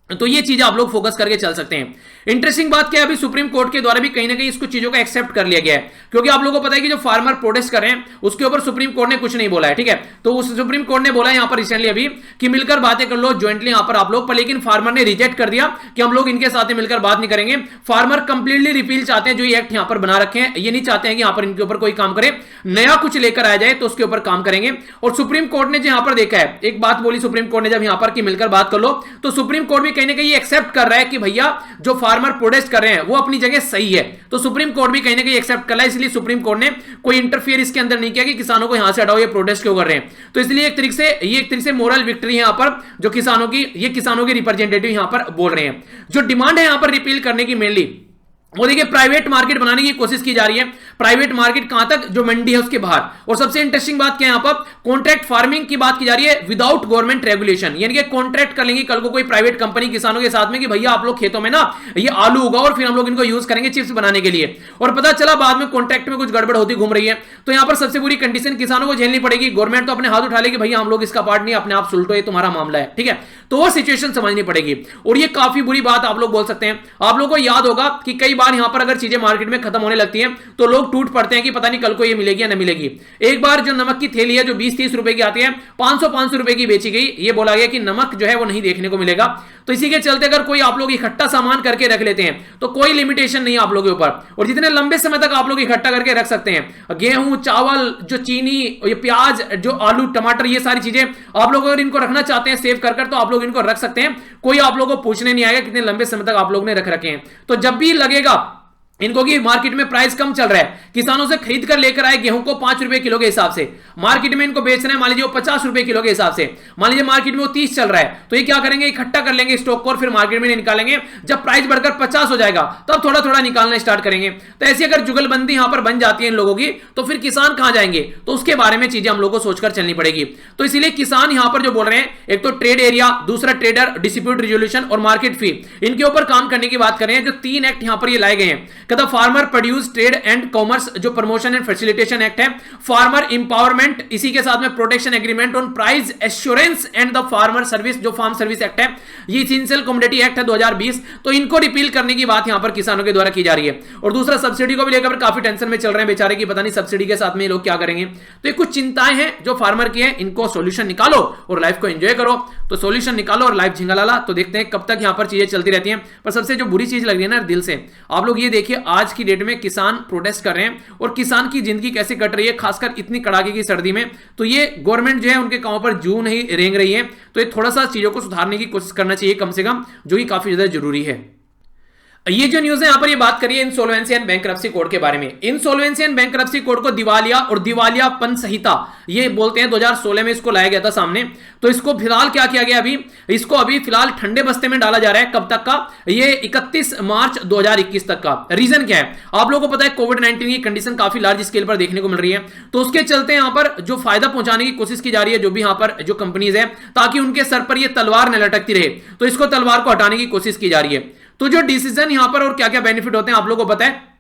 तो ये चीजें आप लोग फोकस करके चल सकते हैं। इंटरेस्टिंग बात क्या है, अभी सुप्रीम कोर्ट के द्वारा भी कहीं ना कहीं इसको चीजों को एक्सेप्ट कर लिया गया है, क्योंकि आप लोगों को पता है कि जो फार्मर प्रोटेस्ट कर रहे हैं उसके ऊपर सुप्रीम कोर्ट ने कुछ नहीं बोला है। ठीक है, तो उस सुप्रीम कोर्ट ने बोला है यहां पर रिसेंटली अभी कि मिलकर बातें कर लो ज्वाइंटली यहां पर आप लोग, पर लेकिन फार्मर ने रिजेक्ट कर दिया कि हम लोग इनके साथ मिलकर बात नहीं करेंगे। फार्मर कंप्लीटली रिपील चाहते हैं, जो ये एक्ट यहां पर बना रखे हैं, ये नहीं चाहते हैं कि यहां पर इनके ऊपर कोई काम करे, नया कुछ लेकर आया जाए तो उसके ऊपर काम करेंगे। और सुप्रीम कोर्ट ने जो यहां पर देखा है, एक बात बोली सुप्रीम कोर्ट ने जब यहां पर कि मिलकर बात कर लो, तो सुप्रीम कोर्ट भी कहीं ना कहीं एक्सेप्ट कर रहा है कि भैया जो फार्मर प्रोटेस्ट कर रहे हैं वो अपनी जगह सही है। तो सुप्रीम कोर्ट भी कहीं ना कहीं एक्सेप्ट कर रहा है, इसलिए सुप्रीम कोर्ट ने कोई इंटरफियर इसके अंदर नहीं किया कि किसानों को यहां से हटाओ, ये प्रोटेस्ट क्यों कर रहे हैं। तो इसलिए एक तरीके से मोरल विक्ट्री यहां पर जो किसानों की, ये किसानों के रिप्रेजेंटेटिव यहां पर बोल रहे हैं। जो डिमांड है यहां पर रिपील करने की मेनली वो देखिए प्राइवेट मार्केट बनाने की कोशिश की जा रही है। प्राइवेट मार्केट कहां तक, जो मंडी है उसके बाहर। और सबसे इंटरेस्टिंग बात क्या है, यहां पर कॉन्ट्रैक्ट फार्मिंग की बात की जा रही है विदाउट गवर्नमेंट रेगुलेशन, यानी कि कॉन्ट्रैक्ट कर लेंगे कल को कोई प्राइवेट कंपनी किसानों के साथ में कि भैया आप लोग खेतों में ना ये आलू उगाओ और फिर हम लोग इनको यूज करेंगे चिप्स बनाने के लिए, और पता चला बाद में कॉन्ट्रैक्ट में कुछ गड़बड़ होती घूम रही है। तो यहां पर सबसे बुरी कंडीशन किसानों को झेलनी पड़ेगी। गवर्नमेंट तो अपने हाथ उठा लेगी भैया हम लोग इसका पार्ट नहीं, अपने आप सुलटो, ये तुम्हारा मामला है। ठीक है, तो वो सिचुएशन समझनी पड़ेगी। और ये काफी बुरी बात आप लोग बोल सकते हैं। आप लोगों को याद होगा कि कई बार यहां पर अगर चीजें मार्केट में खत्म होने लगती हैं तो लोग टूट पड़ते हैं कि पता नहीं कल को ये मिलेगी या नहीं मिलेगी। एक बार जो नमक की थैली है जो 20-30 रुपए की आती है 500 रुपए की बेची गई, ये बोला गया कि नमक जो है वो नहीं देखने को मिलेगा। तो इसी के चलते अगर कोई आप लोग इकट्ठा सामान करके रख लेते हैं तो कोई लिमिटेशन नहीं आप लोगों के ऊपर, और जितने लंबे समय तक आप लोग इकट्ठा करके रख सकते हैं, गेहूं, चावल, जो चीनी, ये प्याज, जो आलू, टमाटर, ये सारी चीजें आप लोग अगर इनको रखना चाहते हैं सेव कर तो आप लोग इनको रख सकते हैं। कोई आप लोगों को पूछने नहीं आएगा कितने लंबे समय तक आप लोग ने रख रखे हैं। तो जब भी लगेगा इनको कि मार्केट में प्राइस कम चल रहा है, किसानों से खरीद कर लेकर आए गेहूं को 5 रुपए किलो के हिसाब से, मार्केट में इनको बेच रहे हैं मान लीजिए वो 50 रुपए किलो के हिसाब से, मान लीजिए मार्केट में वो 30 चल रहा है, तो ये क्या करेंगे, इकट्ठा कर लेंगे स्टॉक को और फिर मार्केट में निकालेंगे। जब प्राइस बढ़कर 50 हो जाएगा तब थोड़ा थोड़ा निकालना स्टार्ट करेंगे। तो ऐसी अगर जुगलबंदी यहां पर बन जाती है इन लोगों की तो फिर किसान कहां जाएंगे, तो उसके बारे में चीजें हम लोग को सोचकर चलनी पड़ेगी। तो इसीलिए किसान यहां पर जो बोल रहे हैं, एक तो ट्रेड एरिया, दूसरा ट्रेडर डिस्प्यूट रिजोल्यूशन और मार्केट फी, इनके ऊपर काम करने की बात कर रहे हैं। जो 3 एक्ट यहां पर ये लाए गए हैं, कहता farmer produce trade and commerce जो प्रमोशन एंड फैसिलिटेशन एक्ट है, फार्मर इंपावरमेंट, इसी के साथ में protection agreement on price assurance and the farmer service जो फार्म सर्विस एक्ट है, ये इसेंशियल कमोडिटी एक्ट है 2020, तो इनको रिपील करने की बात यहां पर किसानों के द्वारा की जा रही है। और दूसरा सब्सिडी को भी लेकर काफी टेंशन में चल रहे हैं बेचारे की, पता नहीं सब्सिडी के साथ में लोग क्या करेंगे। तो ये कुछ चिंताएं हैं जो फार्मर की है, इनको सॉल्यूशन निकालो और लाइफ को एंजॉय करो। तो सॉल्यूशन निकालो और लाइफ झिंगाला। तो देखते हैं कब तक यहां पर चीजें चलती रहती हैं। पर सबसे जो बुरी चीज लग रही है ना दिल से, आप लोग ये देखिए आज की डेट में किसान प्रोटेस्ट कर रहे हैं और किसान की जिंदगी कैसे कट रही है, खासकर इतनी कड़ाके की सर्दी में। तो ये गवर्नमेंट जो है उनके कामों पर जू नहीं रेंग रही है। तो ये थोड़ा सा चीजों को सुधारने की कोशिश करना चाहिए कम से कम, जो कि काफी ज्यादा जरूरी है। ये जो न्यूज है यहां पर ये बात करिए इंसॉल्वेंसी एंड बैंकरप्सी कोड के बारे में। इंसॉल्वेंसी एंड बैंकरप्सी कोड को दिवालिया और दिवालियापन संहिता ये बोलते हैं, 2016 में इसको लाया गया था सामने। तो इसको फिलहाल क्या किया गया, इसको अभी फिलहाल ठंडे बस्ते में डाला जा रहा है। कब तक का, ये 31 मार्च 2021 तक का। रीजन क्या है, आप लोगों को पता है कोविड-19 की कंडीशन काफी लार्ज स्केल पर देखने को मिल रही है। तो उसके चलते यहां पर जो फायदा पहुंचाने की कोशिश की जा रही है जो भी यहां पर जो कंपनीज है, ताकि उनके सर पर यह तलवार न लटकती रहे, तो इसको तलवार को हटाने की कोशिश की जा रही है। तो जो डिसीजन यहां पर और क्या क्या बेनिफिट होते हैं आप लोगों को पता है।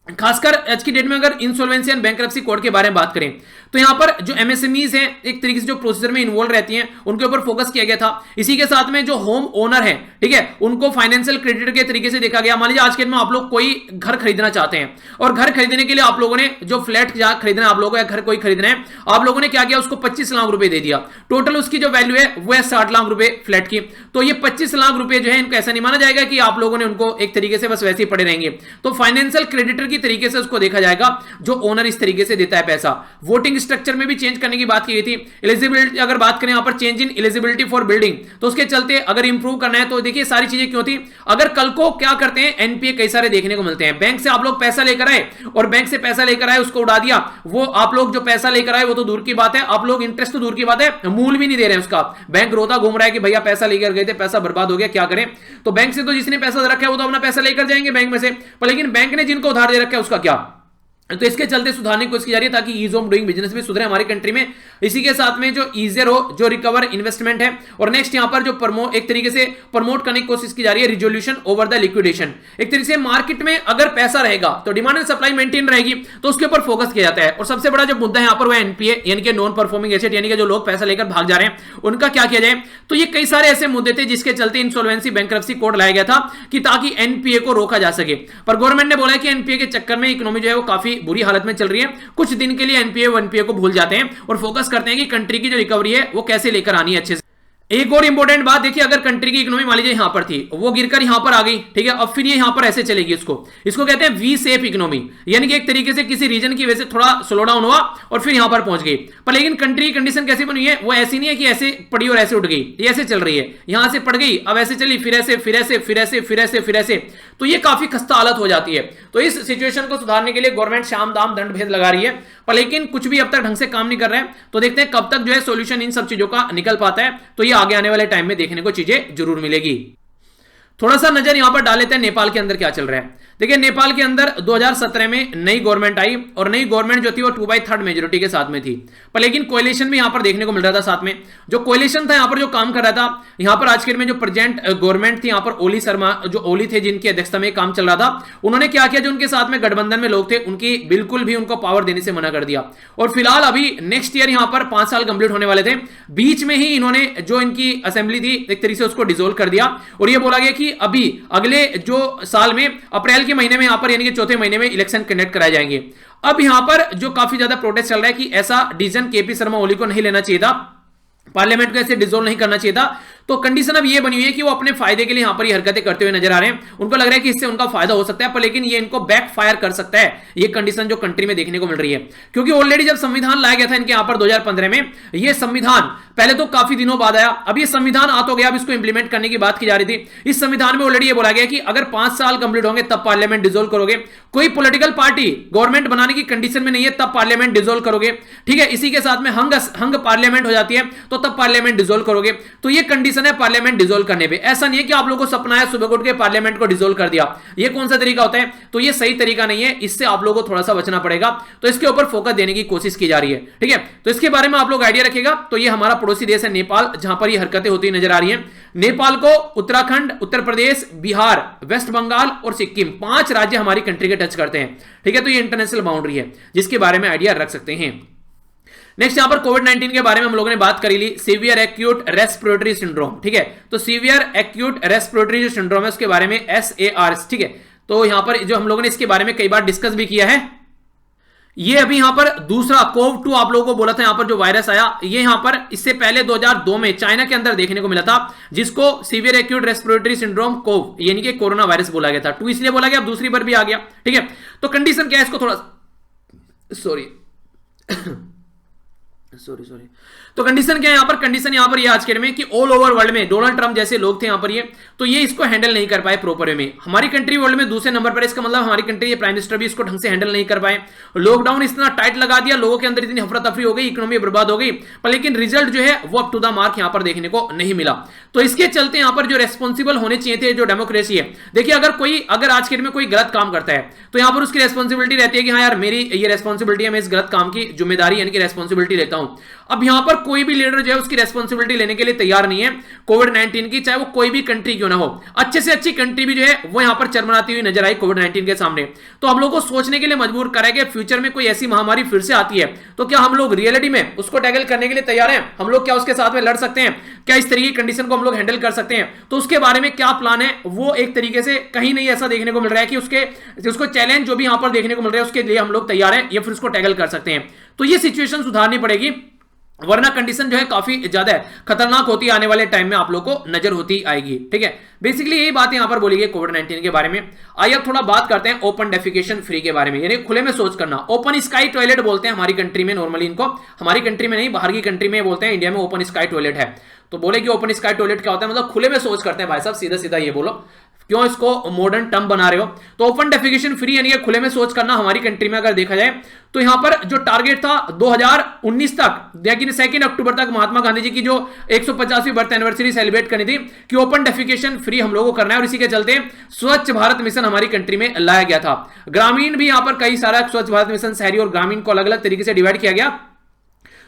खासकर आज की डेट में अगर इंसॉल्वेंसी एंड बैंकरप्सी कोड के बारे में बात करें तो यहां पर जो एमएसएमईज हैं एक तरीके से जो प्रोसीजर में इन्वॉल्व रहती हैं उनके ऊपर फोकस किया गया था। इसी के साथ में जो होम ओनर है, ठीक है, उनको फाइनेंशियल क्रेडिट के तरीके से देखा गया। मान लीजिए आज के दिन में आप लोग कोई घर खरीदना चाहते हैं और घर खरीदने के लिए आप लोगों ने जो फ्लैट खरीदना है आप लोगों या घर कोई खरीदना है, आप लोगों ने क्या किया, उसको 25 लाख रुपए दे दिया। टोटल उसकी जो वैल्यू है वो है 60 लाख रुपए फ्लैट की। तो ये 25 लाख रुपए जो है इनको ऐसा नहीं माना जाएगा कि आप लोगों ने उनको एक तरीके से बस वैसे ही पड़े रहेंगे। तो फाइनेंशियल क्रेडिटर की तरीके से उसको देखा जाएगा जो ओनर इस तरीके से देता है पैसा। वोटिंग स्ट्रक्चर में भी चेंज करने की बात की गई थी। एलिजिबिलिटी अगर बात करें यहां पर change in eligibility for building, तो उसके चलते अगर इंप्रूव करना है तो देखिए सारी चीजें क्यों थी। अगर कल को क्या करते हैं, एनपीए कई सारे देखने को मिलते हैं। बैंक से आप लोग पैसा लेकर आए और बैंक से पैसा लेकर आए उसको उड़ा दिया, वो आप लोग जो पैसा लेकर आए वो तो दूर की बात है, आप लोग इंटरेस्ट तो दूर की बात है, मूल भी नहीं दे रहे हैं उसका। बैंक रोता घूम रहा है कि भैया पैसा लेकर गए थे, पैसा बर्बाद हो गया, क्या करें। तो बैंक से तो जिसने पैसा रखा है वो तो अपना पैसा लेकर जाएंगे बैंक में से, पर लेकिन बैंक ने जिनको उधार दे रखा है उसका क्या। तो इसके चलते सुधारने की कोशिश की जा रही है ताकि ईज ऑफ डूइंग बिजनेस भी सुधरे हमारी कंट्री में। इसी के साथ में जो ईजियर हो जो रिकवर इन्वेस्टमेंट है। और नेक्स्ट यहां पर जो एक तरीके से प्रमोट करने की कोशिश की जा रही है रिजोल्यूशन ओवर द लिक्विडेशन। एक तरीके से मार्केट में अगर पैसा रहेगा तो डिमांड एंड सप्लाई मेंटेन रहेगी, तो उसके ऊपर फोकस किया जाता है। और सबसे बड़ा जो मुद्दा यहां पर वो एनपीए यानी कि नॉन परफॉर्मिंग एसेट, यानी कि जो लोग पैसा लेकर भाग जा रहे हैं उनका क्या किया जाए। तो ये कई सारे ऐसे मुद्दे थे जिसके चलते इंसॉल्वेंसी बैंकरप्सी कोड लाया गया था कि ताकि एनपीए को रोका जा सके। पर गवर्नमेंट ने बोला कि एनपीए के चक्कर में इकोनॉमी जो है वो काफी बुरी हालत में चल रही है। कुछ दिन के लिए एनपीए वनपीए को भूल जाते हैं और फोकस करते हैं कि कंट्री की जो रिकवरी है वो कैसे लेकर आनी है अच्छे से। एक और इंपॉर्टेंट बात देखिए, अगर कंट्री की इकोनॉमी मान लीजिए यहां पर थी, वो गिरकर यहां पर आ गई, ठीक है, अब फिर ये यहां पर ऐसे चलेगी, इसको कहते हैं वी शेप इकोनॉमी, यानी कि एक तरीके से किसी रीजन की वजह से थोड़ा स्लो डाउन हुआ और फिर यहां पर पहुंच गई। पर लेकिन कंट्री की कंडीशन कैसी बनी है, वो ऐसी नहीं है कि ऐसे पड़ी और ऐसे उठ गई, ये ऐसे चल रही है, यहां से पड़ गई अब ऐसे चली, फिर ऐसे फिर ऐसे फिर ऐसे फिर ऐसे फिर ऐसे, तो ये काफी खस्ता हालत हो जाती है। तो इस सिचुएशन को सुधारने के लिए गवर्नमेंट शाम दाम दंड भेद लगा रही है, पर लेकिन कुछ भी अब तक ढंग से काम नहीं कर रहे हैं। तो देखते हैं कब तक जो है सॉल्यूशन इन सब चीजों का निकल पाता है। तो ये आगे आने वाले टाइम में देखने को चीजें जरूर मिलेगी। थोड़ा सा नजर यहां पर डाल लेते हैं नेपाल के अंदर क्या चल रहा है। देखिए नेपाल के अंदर 2017 में नई गवर्नमेंट आई और नई गवर्नमेंट जो थी वो 2/3 मेजोरिटी के साथ में थी, पर लेकिन कोएलिशन भी यहां पर देखने को मिल रहा था साथ में। जो कोएलिशन था यहां पर जो काम कर रहा था, यहां पर आज के में जो प्रेजेंट गवर्नमेंट थी यहां पर ओली शर्मा जो ओली थे जिनकी अध्यक्षता में काम चल रहा था, उन्होंने क्या किया, जो उनके साथ में गठबंधन में लोग थे उनकी बिल्कुल भी उनको पावर देने से मना कर दिया। और फिलहाल अभी नेक्स्ट ईयर यहां पर 5 साल कंप्लीट होने वाले थे, बीच में ही इन्होंने जो इनकी असेंबली थी एक तरीके से उसको डिसोल्व कर दिया और यह बोला गया कि अभी अगले जो साल में अप्रैल के महीने में यहां पर यानी कि चौथे महीने में इलेक्शन कंडक्ट कराए जाएंगे। अब यहां पर जो काफी ज्यादा प्रोटेस्ट चल रहा है कि ऐसा डिसीजन केपी शर्मा ओली को नहीं लेना चाहिए था, पार्लियामेंट को ऐसे डिसोल्व नहीं करना चाहिए था। तो कंडीशन अब ये बनी हुई है कि वो अपने फायदे के लिए यहां पर ये हरकतें करते हुए नजर आ रहे हैं। उनको लग रहा है कि इससे उनका फायदा हो सकता है, पर लेकिन ये इनको बैकफायर कर सकता है। ये कंडीशन जो कंट्री में देखने को मिल रही है, क्योंकि ऑलरेडी जब संविधान लाया गया था इनके यहां पर 2015 में, ये संविधान पहले तो काफी दिनों बाद आया, अब ये संविधान आ तो गया, अब इसको इंप्लीमेंट करने की बात की जा रही थी। इस संविधान में ऑलरेडी ये बोला गया कि अगर 5 साल कंप्लीट होंगे तब पार्लियामेंट डिसोल्व करोगे, कोई पॉलिटिकल पार्टी गवर्नमेंट बनाने की कंडीशन में नहीं है तब पार्लियामेंट डिसोल्व करोगे, ठीक है। इसी के साथ में हंग पार्लियामेंट हो जाती है तो तब पार्लियामेंट डिसोल्व करोगे। तो ये कंडीशन कंडीशन है पार्लियामेंट डिसोल्व करने पे। ऐसा नहीं है कि आप लोगों को सपना है सुबह उठ के पार्लियामेंट को डिसोल्व कर दिया, ये कौन सा तरीका होता है? तो ये सही तरीका नहीं है, इससे आप लोगों को थोड़ा सा बचना पड़ेगा। तो इसके ऊपर फोकस देने की कोशिश की जा रही है, ठीक है। तो इसके बारे में आप लोग आइडिया रखिएगा। तो ये हमारा पड़ोसी देश है नेपाल, जहां पर ये हरकतें होती नजर आ रही हैं। नेपाल को उत्तराखंड, उत्तर प्रदेश, बिहार, वेस्ट बंगाल और सिक्किम 5 राज्य हमारी कंट्री के टच करते हैं, ठीक है। तो ये इंटरनेशनल बाउंड्री है जिसके बारे में आइडिया रख सकते हैं। नेक्स्ट यहां पर कोविड-19 के बारे में हम लोगों ने बात करी ली, सीवियर एक्यूट रेस्पिरेटरी सिंड्रोम, ठीक है। तो सीवियर एक्यूट रेस्पिरेटरी जो सिंड्रोम है उसके बारे में SARS, ठीक है। तो यहां पर जो हम लोगों ने इसके बारे में कई बार डिस्कस भी किया है। ये अभी यहां पर दूसरा कोव-2 आप लोगों को बोला था, यहां पर जो वायरस आया ये यहां पर इससे पहले 2002 में चाइना के अंदर देखने को मिला था, जिसको severe acute respiratory syndrome CoV यानी कि कोरोना वायरस बोला गया था। 2 इसलिए बोला गया, अब दूसरी बार भी आ गया, ठीक है। तो कंडीशन क्या है, इसको थोड़ा सॉरी तो कंडीशन क्या है यहां पर? कंडीशन यहां पर ये आज के डेट में कि ऑल ओवर वर्ल्ड में डोनाल्ड ट्रंप जैसे लोग थे यहां पर, ये तो ये इसको हैंडल नहीं कर पाए प्रॉपर वे में। हमारी कंट्री वर्ल्ड में दूसरे नंबर पर, इसका मतलब हमारी कंट्री प्राइम मिनिस्टर भी इसको ढंग से हैंडल नहीं कर पाए। लॉकडाउन इतना टाइट लगा दिया, लोगों के अंदर इतनी हफरा तफरी हो गई, इकोनॉमी बर्बाद हो गई, पर लेकिन रिजल्ट जो है वो अप टू द मार्क यहां पर देखने को नहीं मिला। तो इसके चलते यहां पर जो रेस्पॉन्सिबल होने चाहिए थे, जो डेमोक्रेसी है, देखिए अगर आज के डेट में कोई गलत काम करता है तो यहां पर उसकी रेस्पॉन्सिबिलिटी रहती है कि हाँ यार मेरी ये रेस्पॉन्सिबिलिटी है, मैं इस गलत काम की जिम्मेदारी यानी कि रेस्पॉन्सिबिलिटी लेता हूं। अब यहां पर कोई भी लीडर जो है उसकी रेस्पॉन्सिबिलिटी लेने के लिए तैयार नहीं है कोविड-19 की, चाहे वो कोई भी कंट्री क्यों ना हो। अच्छे से अच्छी कंट्री भी जो है वो यहां पर चरमराती हुई नजर आई कोविड-19 के सामने। तो हम लोग को सोचने के लिए मजबूर करेगा, फ्यूचर में कोई ऐसी महामारी फिर से आती है तो क्या हम लोग रियलिटी में उसको टैकल करने के लिए तैयार हैं? हम लोग क्या उसके साथ में लड़ सकते हैं? क्या इस तरीके की कंडीशन को हम लोग हैंडल कर सकते हैं? तो उसके बारे में क्या प्लान है वो एक तरीके से कहीं नहीं ऐसा देखने को मिल रहा है कि उसको चैलेंज जो भी यहां पर देखने को मिल रहा है उसके लिए हम लोग तैयार हैं या फिर उसको टैकल कर सकते हैं। तो ये सिचुएशन सुधारनी पड़ेगी, वरना कंडीशन जो है काफी ज्यादा खतरनाक होती आने वाले टाइम में आप लोग को नजर होती आएगी, ठीक है। बेसिकली यही बात यहां पर बोली गई कोविड-19 के बारे में। आइए अब थोड़ा बात करते हैं ओपन डेफिकेशन फ्री के बारे में, यानी खुले में शौच करना। ओपन स्काई टॉयलेट बोलते हैं हमारी कंट्री में नॉर्मली इनको, हमारी कंट्री में नहीं बाहर की कंट्री में बोलते हैं, इंडिया में ओपन स्काई टॉयलेट है। तो बोले कि ओपन स्काई टॉयलेट क्या होता है, मतलब खुले में शौच करते हैं भाई साहब, सीधा सीधा ये बोलो, क्यों इसको मॉडर्न टर्म बना रहे हो? तो ओपन डेफिकेशन फ्री यानी कि खुले में शौच करना हमारी कंट्री में अगर देखा जाए तो यहां पर जो टारगेट था 2019 तक, लेकिन 2 अक्टूबर तक महात्मा गांधी जी की जो 150वीं बर्थ एनिवर्सरी सेलिब्रेट करनी थी कि ओपन डेफिकेशन फ्री हम लोगों को करना है, और इसी के चलते स्वच्छ भारत मिशन हमारी कंट्री में लाया गया था। ग्रामीण भी यहां पर कई सारा स्वच्छ भारत मिशन, शहरी और ग्रामीण को अलग अलग तरीके से डिवाइड किया गया।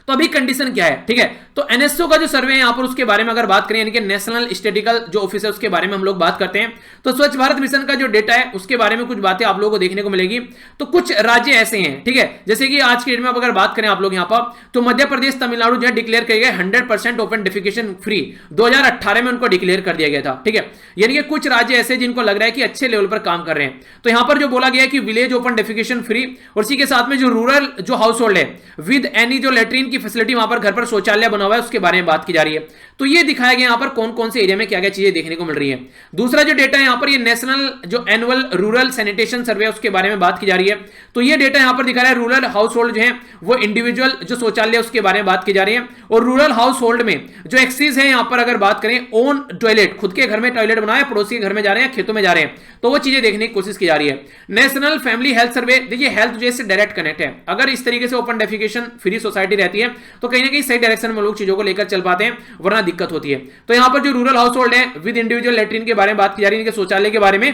तो अभी कंडीशन क्या है, ठीक है। तो एनएसओ का जो सर्वे है यहां पर उसके बारे में अगर बात करें, यानी कि नेशनल स्टैटिस्टिकल जो ऑफिस है उसके बारे में हम लोग बात करते हैं, तो स्वच्छ भारत मिशन का जो डेटा है उसके बारे में कुछ बातें आप लोगों को देखने को मिलेगी। तो कुछ राज्य ऐसे हैं, ठीक है, जैसे कि आज के डेट में अगर बात करें आप लोग यहां पर, तो मध्य प्रदेश, तमिलनाडु जो है डिक्लेयर किए गए 100% ओपन डेफिकेशन फ्री 2018 में उनको डिक्लेयर कर दिया गया था, ठीक है। यानी कि कुछ राज्य ऐसे जिनको लग रहा है कि अच्छे लेवल पर काम कर रहे हैं। तो यहां पर जो बोला गया है कि विलेज ओपन डेफिकेशन फ्री, और इसी के साथ में जो रूरल जो हाउस होल्ड है विद एनी जो लेटरिन की फैसिलिटी वहां पर पर शौचालय बना हुआ है उसके बारे में बात की जा रही है। तो ये दिखाया गया यहां पर कौन कौन से एरिया में क्या क्या चीजें देखने को मिल रही है। दूसरा जो डेटा है यहां पर ये नेशनल जो एनुअल रूरल सैनिटेशन सर्वे उसके बारे में बात की जा रही है। तो ये डेटा यहां पर दिखा रहा है रूरल हाउस होल्ड जो है वो इंडिविजुअल जो शौचालय उसके बारे में बात की जा रही है, और रूरल हाउस होल्ड में जो एक्सीज है यहां पर अगर बात करें ओन टॉयलेट, खुद के घर में टॉयलेट बनाया, पड़ोसी के घर में जा रहे हैं, खेतों में जा रहे हैं, तो वो चीजें देखने की कोशिश की जा रही है। नेशनल फैमिली हेल्थ सर्वे, देखिए हेल्थ जो है डायरेक्ट कनेक्ट है। अगर इस तरीके से ओपन डेफिकेशन फ्री सोसाइटी रहती है तो कहीं ना कहीं सही डायरेक्शन में लोग चीजों को लेकर चल पाते हैं, वरना दिक्कत होती है। तो यहां पर जो रूरल हाउस होल्ड है विद इंडिविजुअल लेटरिन के बारे में बात की जा रही है, शौचालय के बारे में।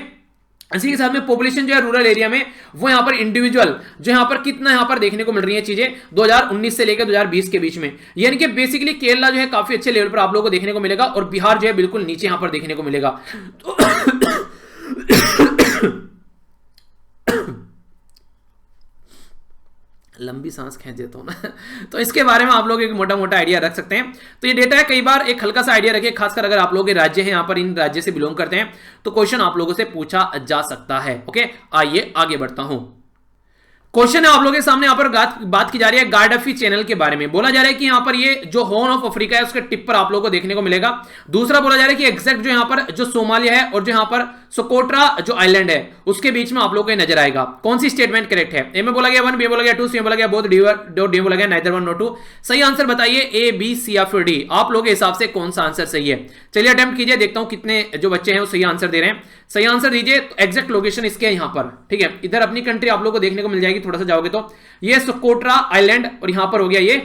इसी के साथ में पॉपुलेशन जो है रूरल एरिया में वो यहां पर इंडिविजुअल जो यहां पर कितना यहां पर देखने को मिल रही है चीजें 2019 से लेकर 2020 के बीच में, यानी कि बेसिकली केरला जो है काफी अच्छे लेवल पर आप लोगों को देखने को मिलेगा, और बिहार जो है बिल्कुल नीचे यहां पर देखने को मिलेगा। लंबी सांस खींच देता हूं ना तो इसके बारे में आप लोग एक मोटा मोटा आइडिया रख सकते हैं। तो ये डेटा है, कई बार एक हल्का सा आइडिया रखिए, खासकर अगर आप लोग के राज्य हैं यहां पर इन राज्य से बिलोंग करते हैं तो क्वेश्चन आप लोगों से पूछा जा सकता है। ओके, आइए आगे बढ़ता हूं। क्वेश्चन है आप लोगों के सामने यहां पर बात की जा रही है गाडाफी चैनल के बारे में। बोला जा रहा है कि यहां पर ये जो हॉर्न ऑफ अफ्रीका है उसके टिप पर आप लोगों को देखने को मिलेगा। दूसरा बोला जा रहा है कि एग्जैक्ट जो यहां पर जो सोमालिया है और जो यहां पर सोकोट्रा जो आइलैंड है उसके बीच में आप लोगों को नजर आएगा। कौन सी स्टेटमेंट करेक्ट है? ए में बोला गया 1, बी बोला गया 2, सी में बोला गया बोथ, डी बोला गया नाइदर 1 नॉट 2। सही आंसर बताइए ए, बी, सी या फिर डी। आप लोगों के हिसाब से कौन सा आंसर सही है? चलिए अटेम्प्ट कीजिए, देखता हूं कितने जो बच्चे हैं वो सही आंसर दे रहे हैं। सही आंसर दीजिए। तो एग्जैक्ट लोकेशन इसके यहां पर, ठीक है, इधर अपनी कंट्री आप लोगों को देखने को मिल जाएगी, थोड़ा सा जाओगे तो ये सोकोट्रा आइलैंड, और यहां पर हो गया ये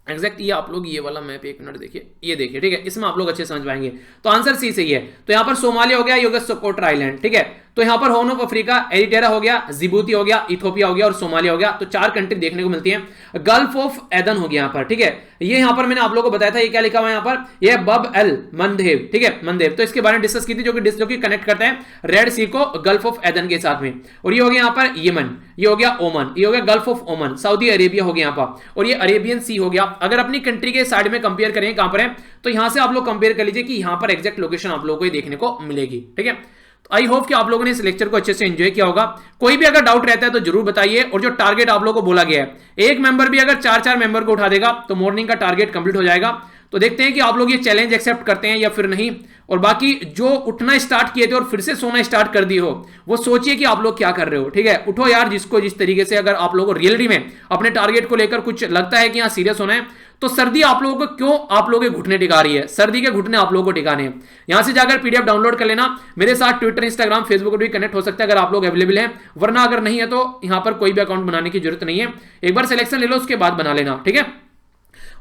एग्जैक्ट ये आप लोग ये वाला मैप एक मिनट देखिए, ये देखिए, ठीक है, इसमें आप लोग अच्छे समझ पाएंगे। तो आंसर सी सही है। तो यहां पर सोमालिया हो गया, ये हो गया सोकोट्रा आइलैंड, ठीक है। तो यहां पर हॉर्न ऑफ अफ्रीका, एरिटेरा हो गया, जिबूती हो गया, इथोपिया हो गया और सोमालिया हो गया। तो 4 कंट्री देखने को मिलती हैं। गल्फ ऑफ एदन हो गया यहां पर, ठीक है। ये यहां पर मैंने आप लोगों को बताया था, ये क्या लिखा हुआ है यहां पर, ये बब एल मंदेव, ठीक है, मंदेव। तो इसके बारे में डिस्कस की थी, जो कि कनेक्ट करता है रेड सी को गल्फ ऑफ एदन के साथ में। और ये हो गया यहां पर यमन, ये हो गया ओमान, ये हो गया gulf of Oman, Saudi Arabia हो गया यहां पर, और ये अरेबियन सी हो गया। अगर अपनी कंट्री के साइड में कंपेयर करें कहां पर है, तो यहां से आप लोग कंपेयर कर लीजिए कि यहां पर एग्जैक्ट लोकेशन आप लोगों को देखने को मिलेगी, ठीक है। आई होप कि आप लोगों ने इस लेक्चर को अच्छे से एंजॉय किया होगा। कोई भी अगर डाउट रहता है तो जरूर बताइए। और जो टारगेट आप लोगों को बोला गया है, एक मेंबर भी अगर 4 मेंबर को उठा देगा तो मॉर्निंग का टारगेट कंप्लीट हो जाएगा। तो देखते हैं कि आप लोग ये चैलेंज एक्सेप्ट करते हैं या फिर नहीं। और बाकी जो उठना स्टार्ट किए थे और फिर से सोना स्टार्ट कर दी हो, वो सोचिए कि आप लोग क्या कर रहे हो, ठीक है। उठो यार, जिसको जिस तरीके से अगर आप लोगों को रियलिटी में अपने टारगेट को लेकर कुछ लगता है कि यहाँ सीरियस होना है, तो सर्दी आप लोगों को क्यों आप लोगों के घुटने टिका रही है, सर्दी के घुटने आप लोगों को टिकाने हैं। यहां से जाकर पीडीएफ डाउनलोड कर लेना। मेरे साथ ट्विटर, इंस्टाग्राम, फेसबुक पर भी कनेक्ट हो सकता है अगर आप लोग अवेलेबल हैं, वरना अगर नहीं है तो यहां पर कोई भी अकाउंट बनाने की जरूरत नहीं है। एक बार सिलेक्शन ले लो, उसके बाद बना लेना, ठीक है।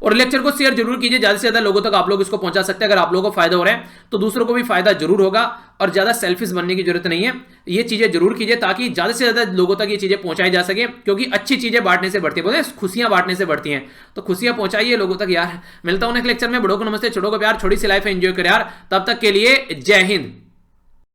और लेक्चर को शेयर जरूर कीजिए, ज्यादा से ज्यादा लोगों तक आप लोग इसको पहुंचा सकते हैं। अगर आप लोगों को फायदा हो रहा है तो दूसरों को भी फायदा जरूर होगा। और ज्यादा सेल्फिश बनने की जरूरत नहीं है, ये चीजें जरूर कीजिए ताकि ज्यादा से ज्यादा लोगों तक ये चीजें पहुंचाई जा सके। क्योंकि अच्छी चीजें बांटने से बढ़ती है, बोलते हैं खुशियां बांटने से बढ़ती हैं। तो खुशियां पहुंचाइए लोगों तक यार। मिलता हूं नेक्स्ट लेक्चर में। बड़ों को नमस्ते, छोटों को प्यार, छोटी सी लाइफ एंजॉय करें यार। तब तक के लिए जय हिंद।